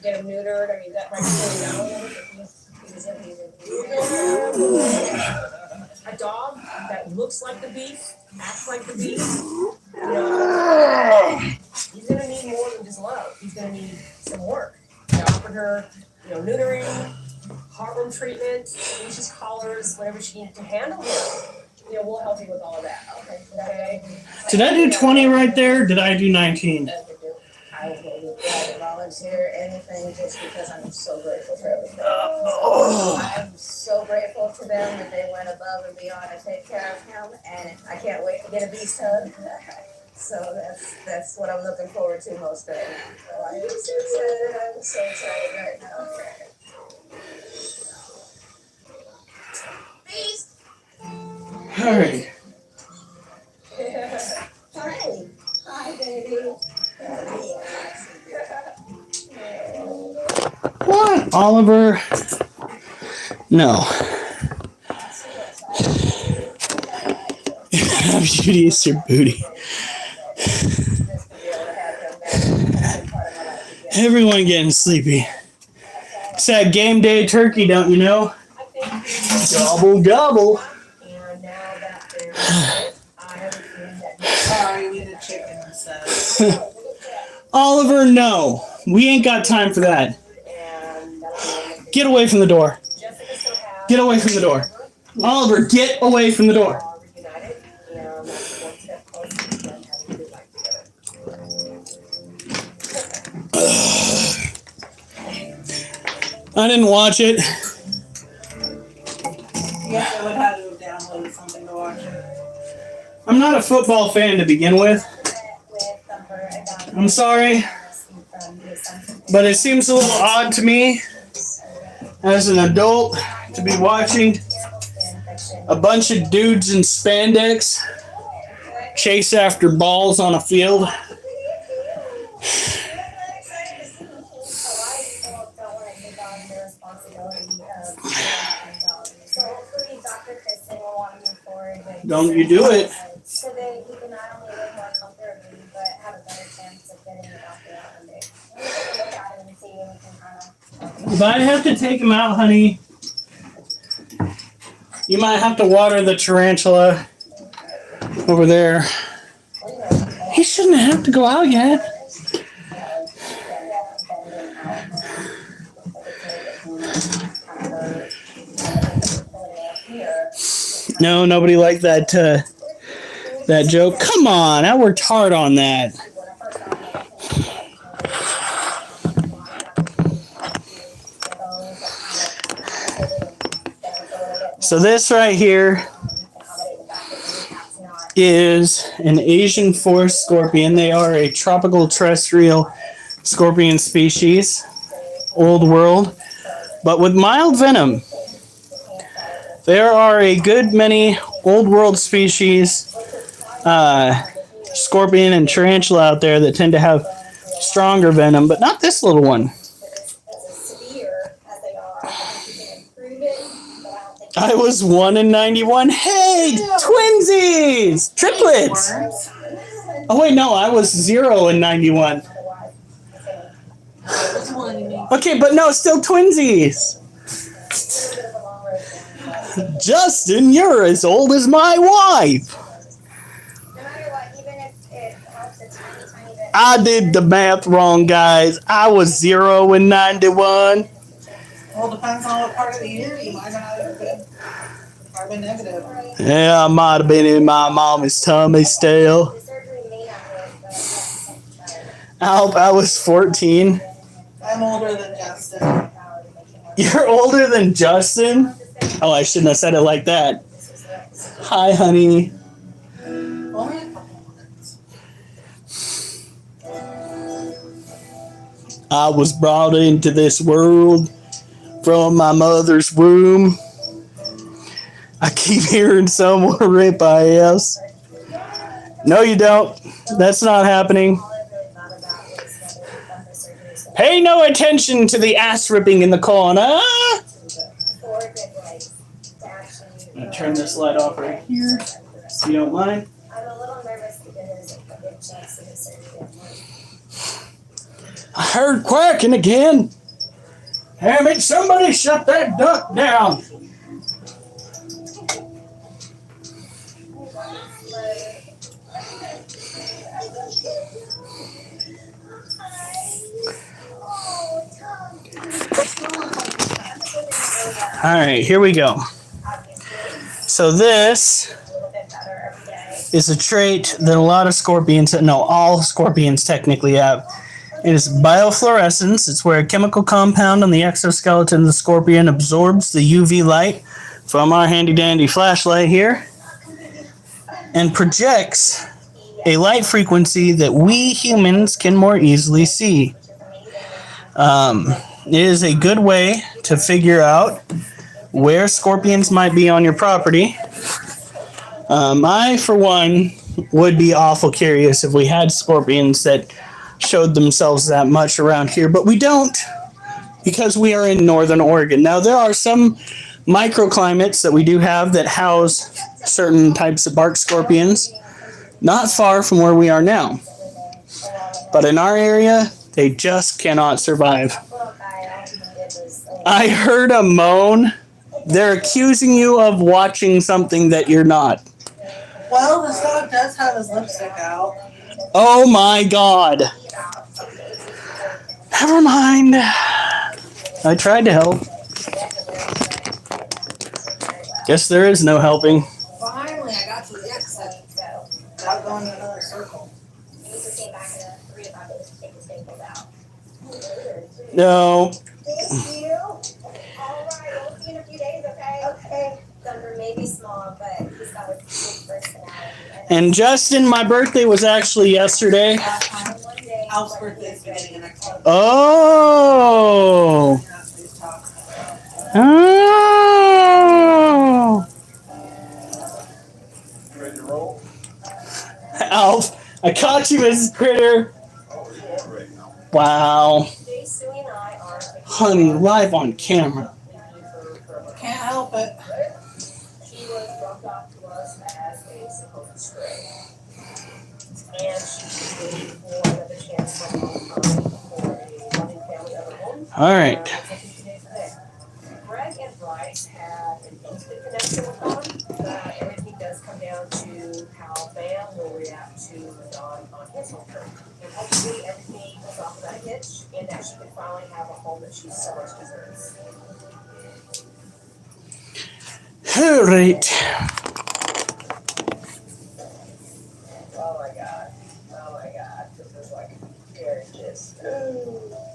Get him neutered. I mean, that might slow down a little bit. A dog that looks like the beast, acts like the beast, you know, he's gonna need more than just love. He's gonna need some work. I offered her, neutering, heartworm treatment, leashes, collars, whatever she needed to handle him. We'll help you with all of that. Okay. Did I do 20 right there? Or did I do 19? I will volunteer anything just because I'm so grateful for everything. I'm so grateful to them that they went above and beyond to take care of him, and I can't wait to get a beast hug. So that's what I'm looking forward to most right now. So I'm so excited right now. Beast! All right. Hi. Hi, baby. What? Oliver? No. Beauty is your booty. Everyone getting sleepy. It's that game day turkey, don't you know? Gobble, gobble. Sorry, we did chicken instead. Oliver, no. We ain't got time for that. Get away from the door. Get away from the door. Oliver, get away from the door. I didn't watch it. Yes, I would have to have downloaded something to watch it. I'm not a football fan to begin with. I'm sorry. But it seems a little odd to me as an adult to be watching a bunch of dudes in spandex chase after balls on a field. Don't you do it. So that he can not only live more comfortably, but have a better chance of getting the doctor out one day. We can look at him and see if we can kind of. If I have to take him out, honey, you might have to water the tarantula over there. He shouldn't have to go out yet. No, nobody liked that that joke. Come on, I worked hard on that. So this right here is an Asian forest scorpion. They are a tropical terrestrial scorpion species, old world, but with mild venom. There are a good many old world species, scorpion and tarantula out there that tend to have stronger venom, but not this little one. I was 1 in 91. Hey, twinsies! Triplets! Oh, wait, no, I was 0 in 91. Okay, but no, still twinsies. Justin, you're as old as my wife. I did the math wrong, guys. I was 0 in 91. Well, it depends on what part of the year you might not have been. Carbon negative. Yeah, I might have been in my mommy's tummy still. I was 14. I'm older than Justin. You're older than Justin? Oh, I shouldn't have said it like that. Hi, honey. Only a couple minutes. I was brought into this world from my mother's womb. I keep hearing someone rip IS. No, you don't. That's not happening. Pay no attention to the ass ripping in the corner. I'm gonna turn this light off right here, if you don't mind. I'm a little nervous because of the chance to get surgery. I heard quacking again. Damn it, somebody shut that duck down. All right, here we go. So this is a trait that a lot of scorpions, no, all scorpions technically have. It is biofluorescence. It's where a chemical compound on the exoskeleton of the scorpion absorbs the UV light from our handy dandy flashlight here and projects a light frequency that we humans can more easily see. It is a good way to figure out where scorpions might be on your property. I, for one, would be awful curious if we had scorpions that showed themselves that much around here, but we don't because we are in northern Oregon. Now, there are some microclimates that we do have that house certain types of bark scorpions, not far from where we are now. But in our area, they just cannot survive. I heard a moan. They're accusing you of watching something that you're not. Well, this dog does have his lipstick out. Oh my God. Never mind. I tried to help. Guess there is no helping. Finally, I got to the exit. I'll go in another circle. No. Thank you. All right, we'll see you in a few days, okay? Okay. Thunder may be small, but he's got a big personality. And Justin, my birthday was actually yesterday. Al's birthday is beginning of next month. Oh. Oh. Ready to roll? Alf, I caught you as a critter. Wow. Honey, live on camera. Can't help it. She was dropped off to us as a supposed stray. And she's waiting for another chance from for a loving family of her own. All right. Greg and Bryce had an instant connection with Dawn. Everything does come down to how Bam will react to Dawn on his home turf. And hopefully everything goes off without a hitch and that she can finally have a home that she so much deserves. All right. Oh my God. Oh my God. This is like gorgeous.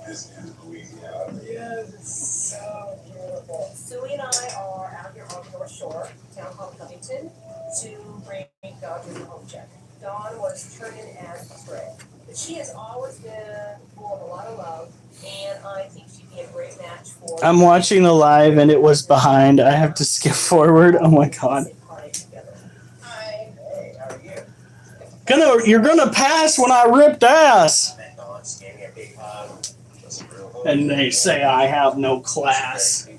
This is Louisiana. Yes, it's so beautiful. Suey and I are out here on the North Shore, town called Covington, to bring Dawn to the home check. Dawn was turned in as a stray, but she has always been full of a lot of love, and I think she'd be a great match for. I'm watching the live and it was behind. I have to skip forward. Oh my God. Hi. Hey, how are you? You're gonna pass when I ripped ass. And they say I have no class. We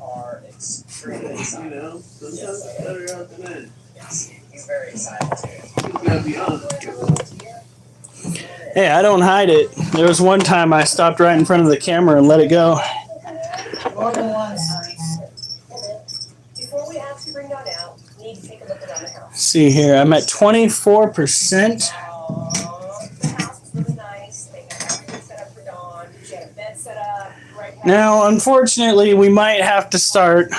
are extremely excited. You know, sometimes it's better out than in. Yes, he's very excited too. You gotta be honest. Hey, I don't hide it. There was one time I stopped right in front of the camera and let it go. More than once. Before we actually bring Dawn out, we need to take a look around the house. See here, I'm at 24%. The house was really nice. They had everything set up for Dawn. She had a bed set up. Now, unfortunately, we might have to start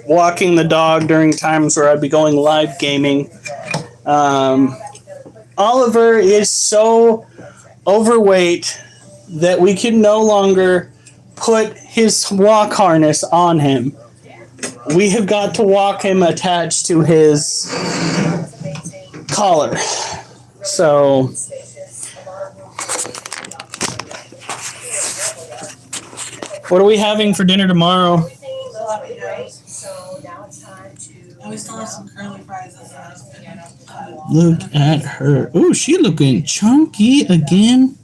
walking the dog during times where I'd be going live gaming. Oliver is so overweight that we can no longer put his walk harness on him. we have got to walk him attached to his collar. So what are we having for dinner tomorrow? And we still have some curly fries as well. Look at her. Ooh, she looking chunky again.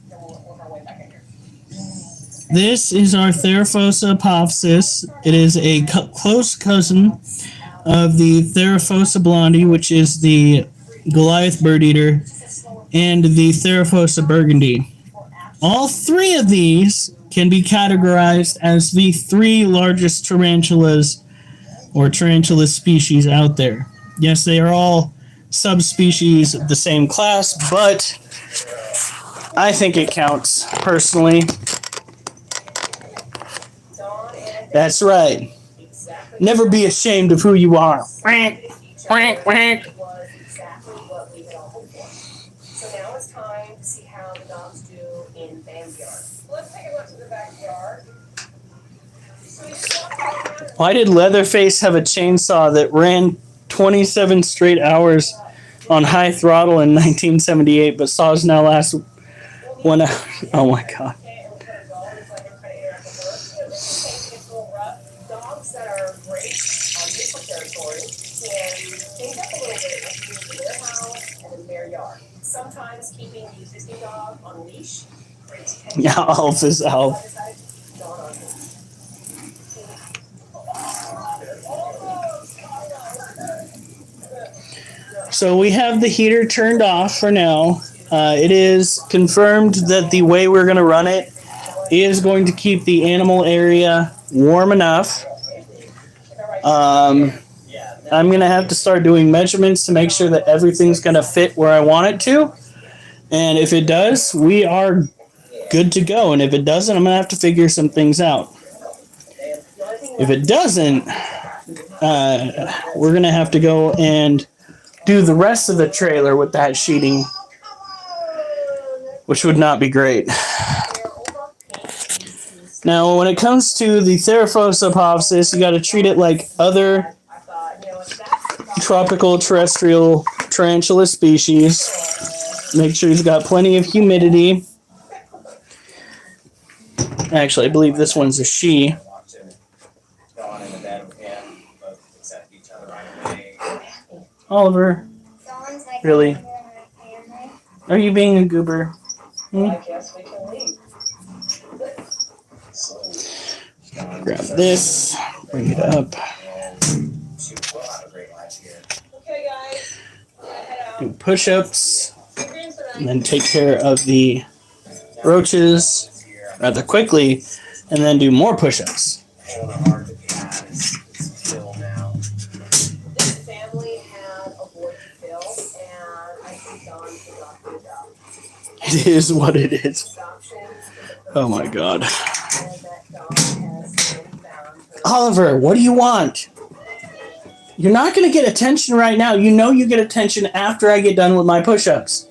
This is our Theraphosa apophysis. It is a close cousin of the Theraphosa blondie, which is the Goliath bird eater, and the Theraphosa burgundy. All three of these can be categorized as the three largest tarantulas or tarantula species out there. Yes, they are all subspecies of the same class, but I think it counts personally. That's right. Never be ashamed of who you are. Quack, quack, quack. So now it's time to see how the dogs do in Bam's yard. Let's take a look to the backyard. Why did Leatherface have a chainsaw that ran 27 straight hours on high throttle in 1978, but saws now last 1 hour? Oh my God. Dogs that are great on neutral territory can change up a little bit as you move to their house and in their yard. Sometimes keeping the existing dog on a leash creates tension. Yeah, Alf is Alf. So we have the heater turned off for now. It is confirmed that the way we're going to run it is going to keep the animal area warm enough. I'm going to have to start doing measurements to make sure that everything's going to fit where I want it to. And if it does, we are good to go. And if it doesn't, I'm going to have to figure some things out. If it doesn't, we're going to have to go and do the rest of the trailer with that sheeting, which would not be great. Now, when it comes to the Theraphosa apophysis, you got to treat it like other tropical terrestrial tarantula species. Make sure you've got plenty of humidity. Actually, I believe this one's a she. Oliver, really? Are you being a goober? I guess we can leave. Grab this, bring it up, Okay, guys. do push-ups, and then take care of the roaches rather quickly, and then do more push-ups. This family had a boy to fill, and I think Don forgot the job. It is what it is. Oh my God. Oliver, what do you want? You're not going to get attention right now. You know you get attention after I get done with my push-ups.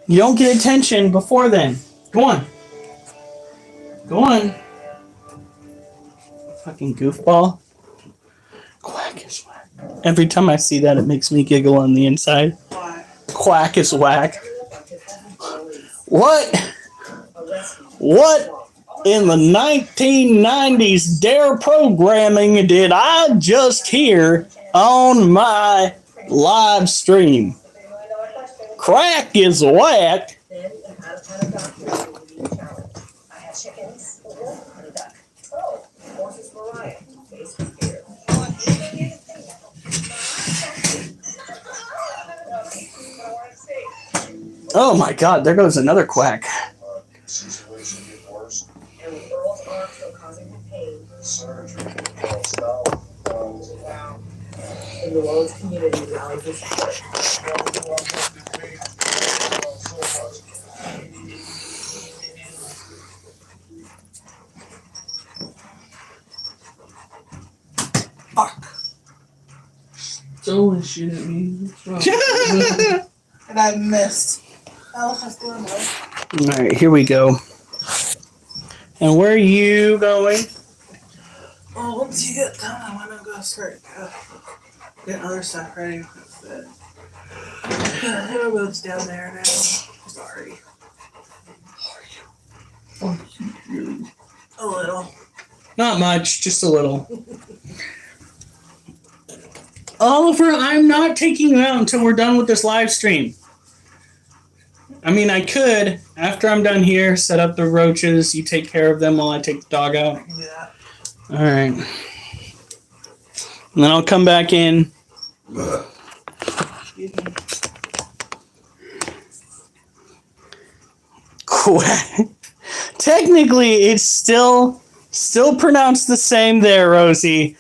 You don't get attention before then. Go on. Go on. Fucking goofball. Quack is whack. Every time I see that, it makes me giggle on the inside. Quack is whack. What? What in the 1990s dare programming did I just hear on my live stream? Crack is whack. I have chickens, and a duck. Oh, horses for Ryan. Face for Peter. Oh my God, there goes another quack. Situation get worse. And the girls are still causing him pain. Surgery won't stop. Wow. In the Lowe's community, rallies for support. Throwing shit at me. What's wrong? And I missed. Oh, that's the window. All right, here we go. And where are you going? Well, once you get done, I want to go start getting other stuff ready. But the boat's down there now. Sorry. A little. Not much, just a little. Oliver, I'm not taking you out until we're done with this live stream. I mean, I could, after I'm done here, set up the roaches. You take care of them while I take the dog out. Yeah. All right. And then I'll come back in. Technically, it's still pronounced the same there, Rosie.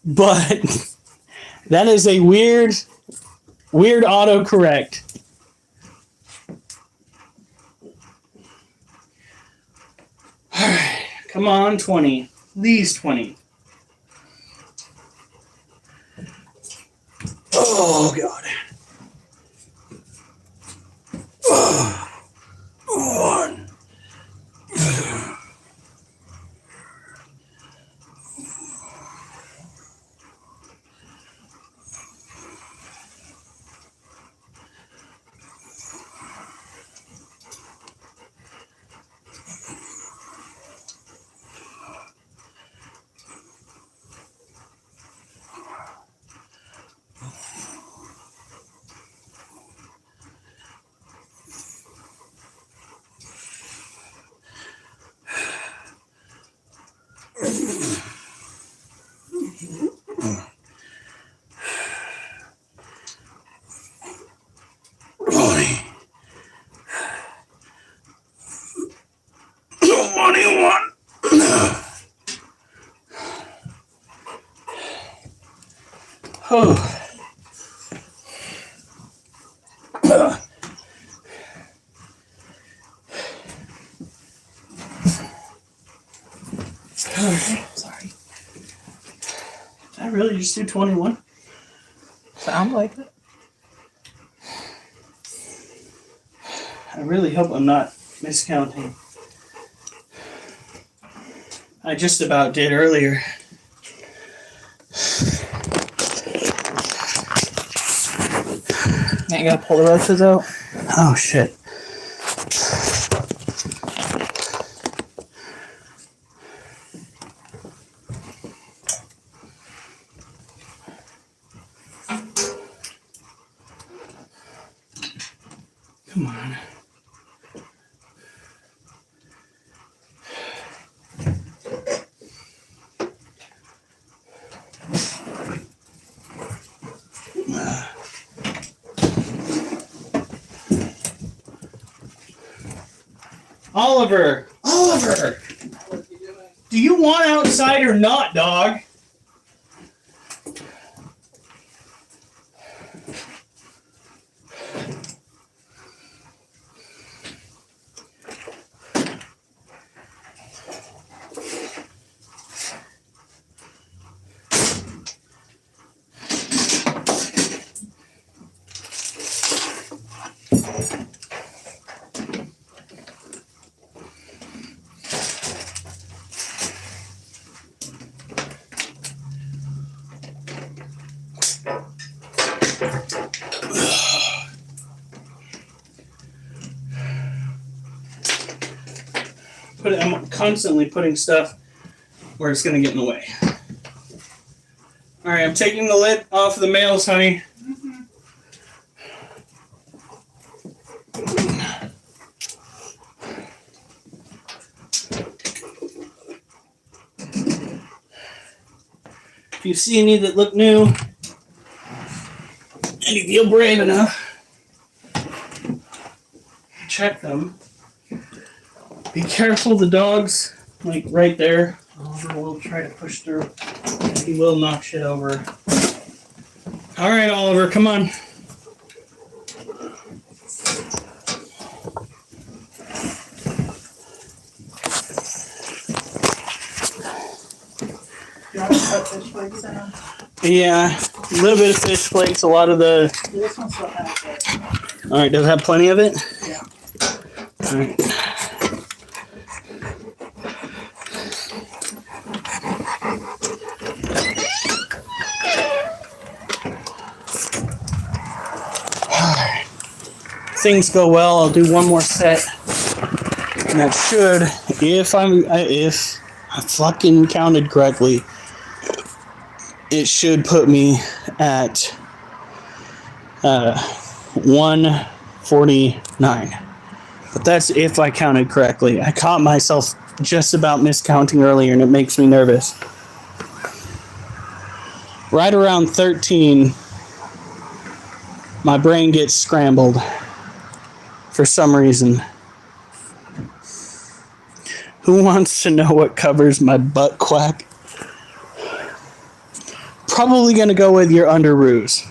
But that is a weird autocorrect. All right, come on, 20. Please, 20. Oh, God. One. Oh. Sorry. Did I really just do 21? Sound like it. I really hope I'm not miscounting. I just about did earlier. Now you gotta pull the roaches out. Oh, shit. Come on. Oliver! Oliver! Do you want outside or not, dog? I'm constantly putting stuff where it's going to get in the way. All right, I'm taking the lid off of the males, honey. If you see any that look new, and you feel brave enough, check them. Be careful, the dog's like right there. Oliver will try to push through. He will knock shit over. All right, Oliver, come on. You want to put fish flakes in them? Yeah, a little bit of fish flakes, a lot of the... This one still has it. All right, does it have plenty of it? Yeah. All right. Things go well, I'll do one more set. And that should, if I fucking counted correctly, it should put me at 149. But that's if I counted correctly. I caught myself just about miscounting earlier, and it makes me nervous. Right around 13, my brain gets scrambled for some reason. Who wants to know what covers my butt quack? Probably gonna go with your underoos.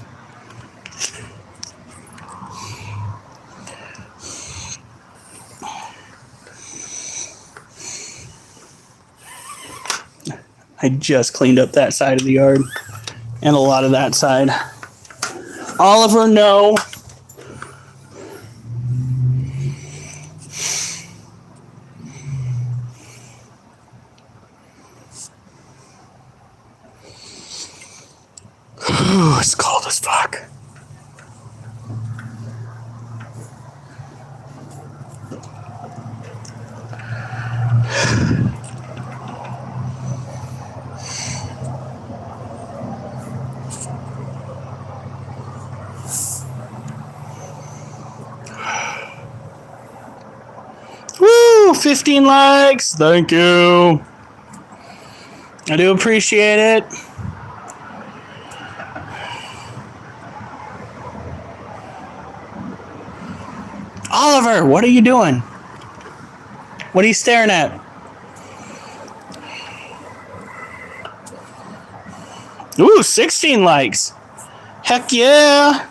I just cleaned up that side of the yard and a lot of that side. Oliver, no. It's cold as fuck. Woo! 15 likes. Thank you. I do appreciate it. Oliver, what are you doing? What are you staring at? Ooh, 16 likes. Heck yeah.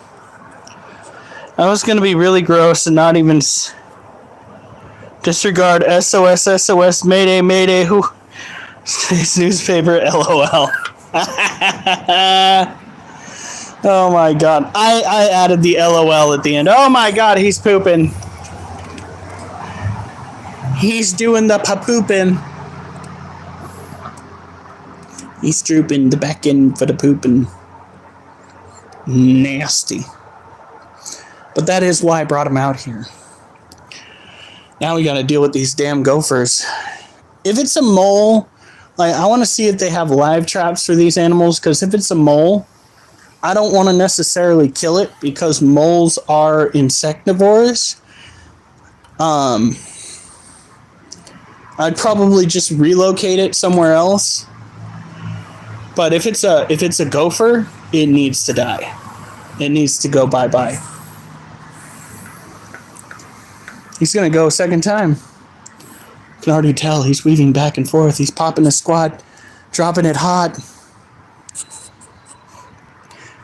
I was going to be really gross and not even disregard SOS, SOS, Mayday, Mayday, who? Today's newspaper, LOL. Oh my god. I added the LOL at the end. Oh my god, he's pooping. He's doing the pa-pooping. He's drooping the back end for the pooping. Nasty. But that is why I brought him out here. Now we gotta deal with these damn gophers. If it's a mole, like, I want to see if they have live traps for these animals, because if it's a mole, I don't want to necessarily kill it because moles are insectivores. I'd probably just relocate it somewhere else. But if it's a gopher, it needs to die. It needs to go bye-bye. He's gonna go a second time. You can already tell he's weaving back and forth. He's popping a squat, dropping it hot.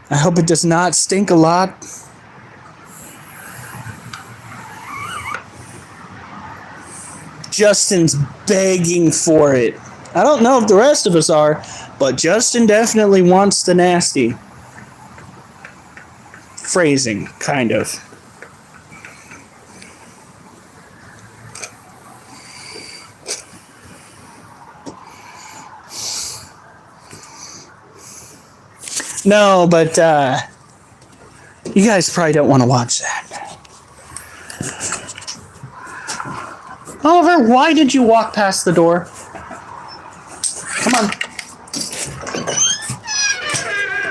I hope it does not stink a lot. Justin's begging for it. I don't know if the rest of us are, but Justin definitely wants the nasty. Phrasing, kind of. No, but you guys probably don't want to watch that. Oliver, why did you walk past the door? Come on.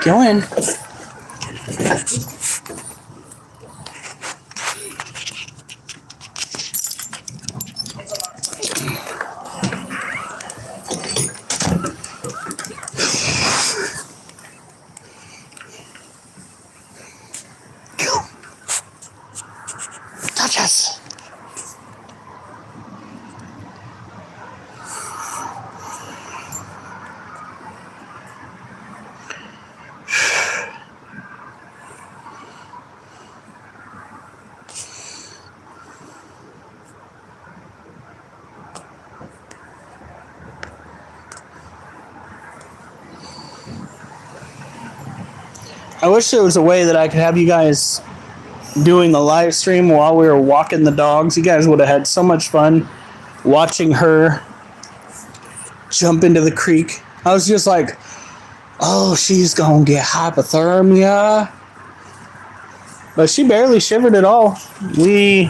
Go in. Touch us. I wish there was a way that I could have you guys doing the live stream while we were walking the dogs. You guys would have had so much fun watching her jump into the creek. I was just like, oh, she's gonna get hypothermia. But she barely shivered at all. We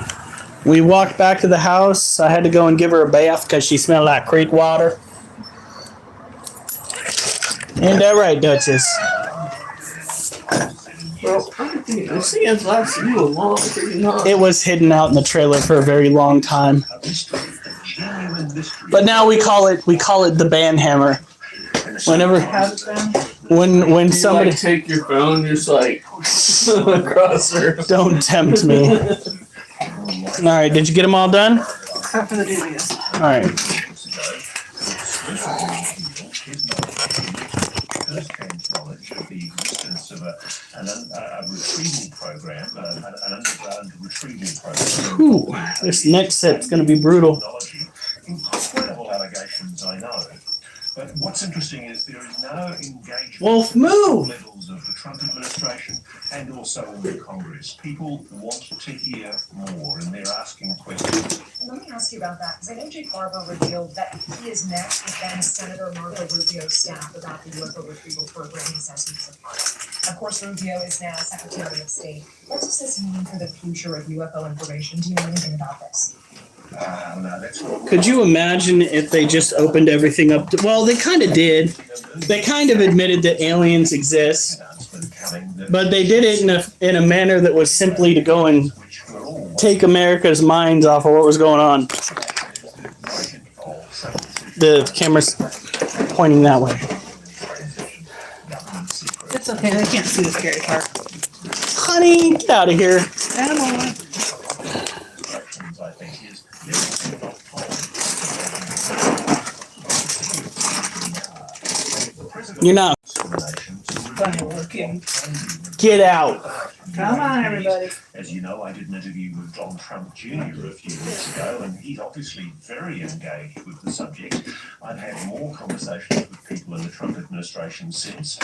walked back to the house. I had to go and give her a bath because she smelled like creek water. Ain't that right, Duchess? Well, I see it's lasted you a long freaking time. It was hidden out in the trailer for a very long time. But now we call it the band hammer. Whenever when somebody take your phone, just like across her. Don't tempt me. All right, did you get them all done? Except for the dubious. All right. Knowledge of the existence of a retrieval program, an underground retrieval program. Whew, this next set's going to be brutal. Incredible allegations, I know. But what's interesting is there is no engagement Wolf, move! at levels of the Trump administration and also in the Congress. People want to hear more and they're asking questions. Let me ask you about that, because I know Jake Barber revealed that he has met with then Senator Marco Rubio's staff about the UFO retrieval program he says he's a part of. Of course, Rubio is now Secretary of State. What does this mean for the future of UFO information? Do you know anything about this? No, that's what Could you imagine if they just opened everything up to, well, they kind of did. They kind of admitted that aliens exist, but they did it in a manner that was simply to go and take America's minds off of what was going on. The camera's pointing that way. It's okay, they can't see the scary part. Honey, get out of here. Animal. You're not. Funny looking. Get out. Come on, everybody. As you know, I did an interview with Donald Trump Jr. a few weeks ago, and he's obviously very engaged with the subject. I've had more conversations with people in the Trump administration since.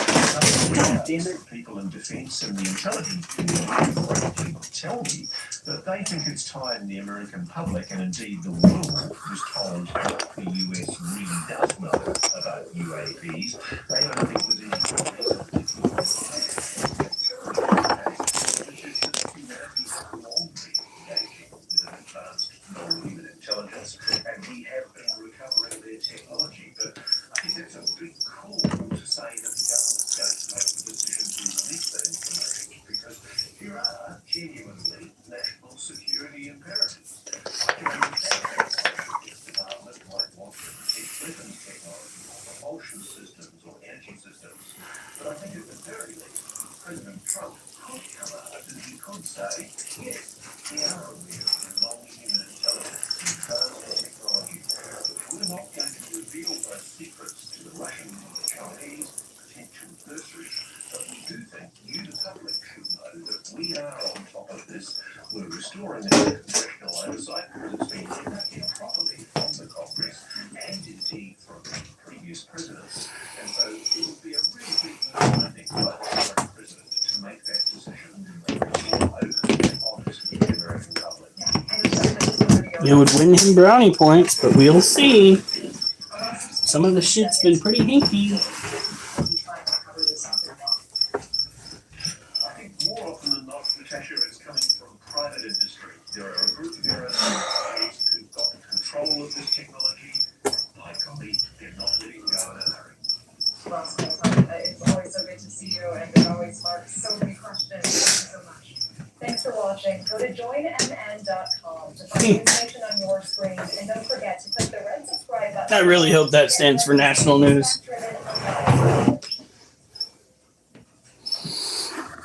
People in defense and the intelligence community tell me that they think it's time the American public, and indeed the world, was told what the US really does know about UAPs. They don't think there's any intelligence, and we have been recovering their technology. But I think that's a big call to say that the government's going to make the decision to release that information, because there are genuinely national security imperatives. I can understand that the department might want to protect weapons technology or propulsion systems or energy systems, but I think at the very least, President Trump could come out and he could say, yes, we are aware of non-human intelligence and transfer technology. We're not going to reveal those secrets to the Russian or the Chinese potential adversaries, but we do think you, the public, should know that we are on top of this. We're restoring the congressional oversight because it's been improperly from the Congress and indeed from previous presidents. And so it would be a really big move, I think, by the current president to make that decision open and honest with the American public. It would win him brownie points, but we'll see. Some of the shit's been pretty hinky. I think more often than not, Natasha, it's coming from private industry. There are a group of aerospace who've got control of this technology. By golly, they're not letting go in a hurry. Well, it's always so good to see you, and it always sparks so many questions. Thank you so much. Thanks for watching. Go to joinmn.com to find information on your screen, and don't forget to click the red subscribe button. I really hope that stands for national news.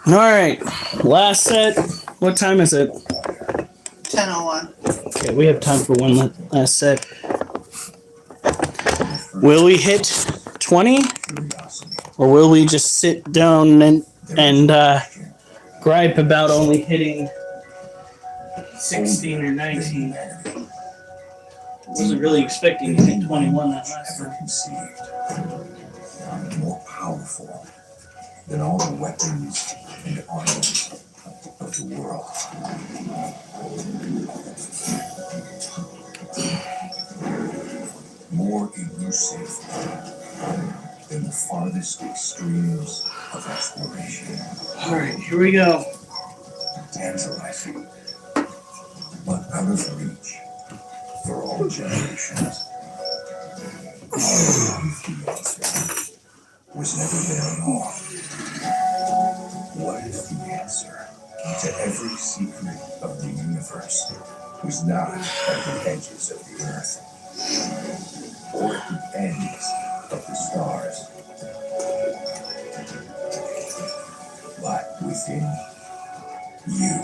All right, last set. What time is it? 10:01. Okay, we have time for one last set. Will we hit 20, or will we just sit down and gripe about only hitting 16 or 19? Wasn't really expecting to hit 21 that last time. More powerful than all the weapons and armies of the world. More elusive than the farthest extremes of exploration. All right, here we go. tantalizing, but out of reach for all generations. Our answer was never there at all. What if the answer to every secret of the universe was not at the edges of the earth, or at the ends of the stars, but within you,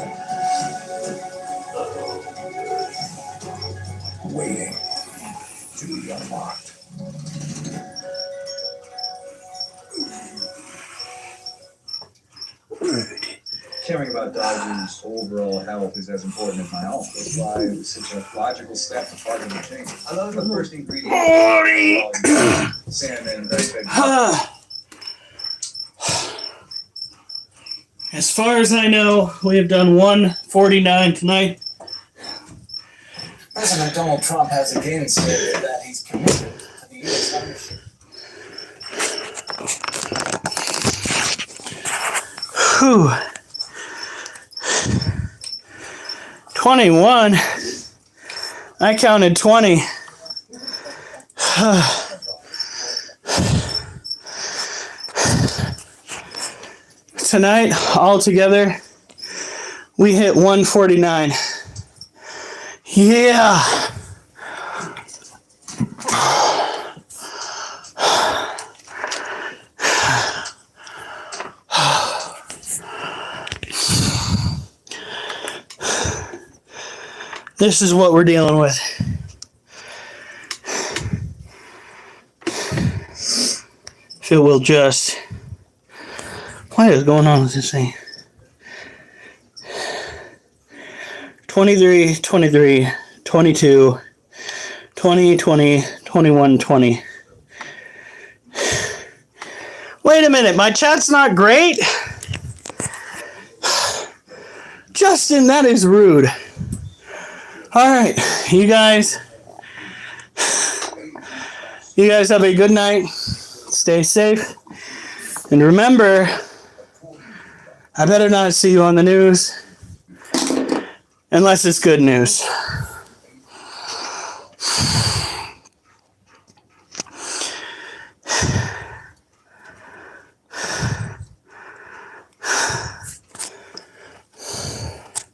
waiting to be unlocked? Caring about Dodger's overall health is as important as my own. That's why it was such a logical step to part of the change. I love the first ingredient. Salmon, very As far as I know, we have done 149 tonight. President Donald Trump has again stated that he's committed to the U.S. ownership. Whew. 21. I counted 20. Tonight, all together, we hit 149. Yeah. This is what we're dealing with. If it will just... What is going on with this thing? 23, 23, 22, 20, 20, 21, 20. Wait a minute, my chat's not great? Justin, that is rude. Alright, you guys have a good night. Stay safe. And remember, I better not see you on the news unless it's good news.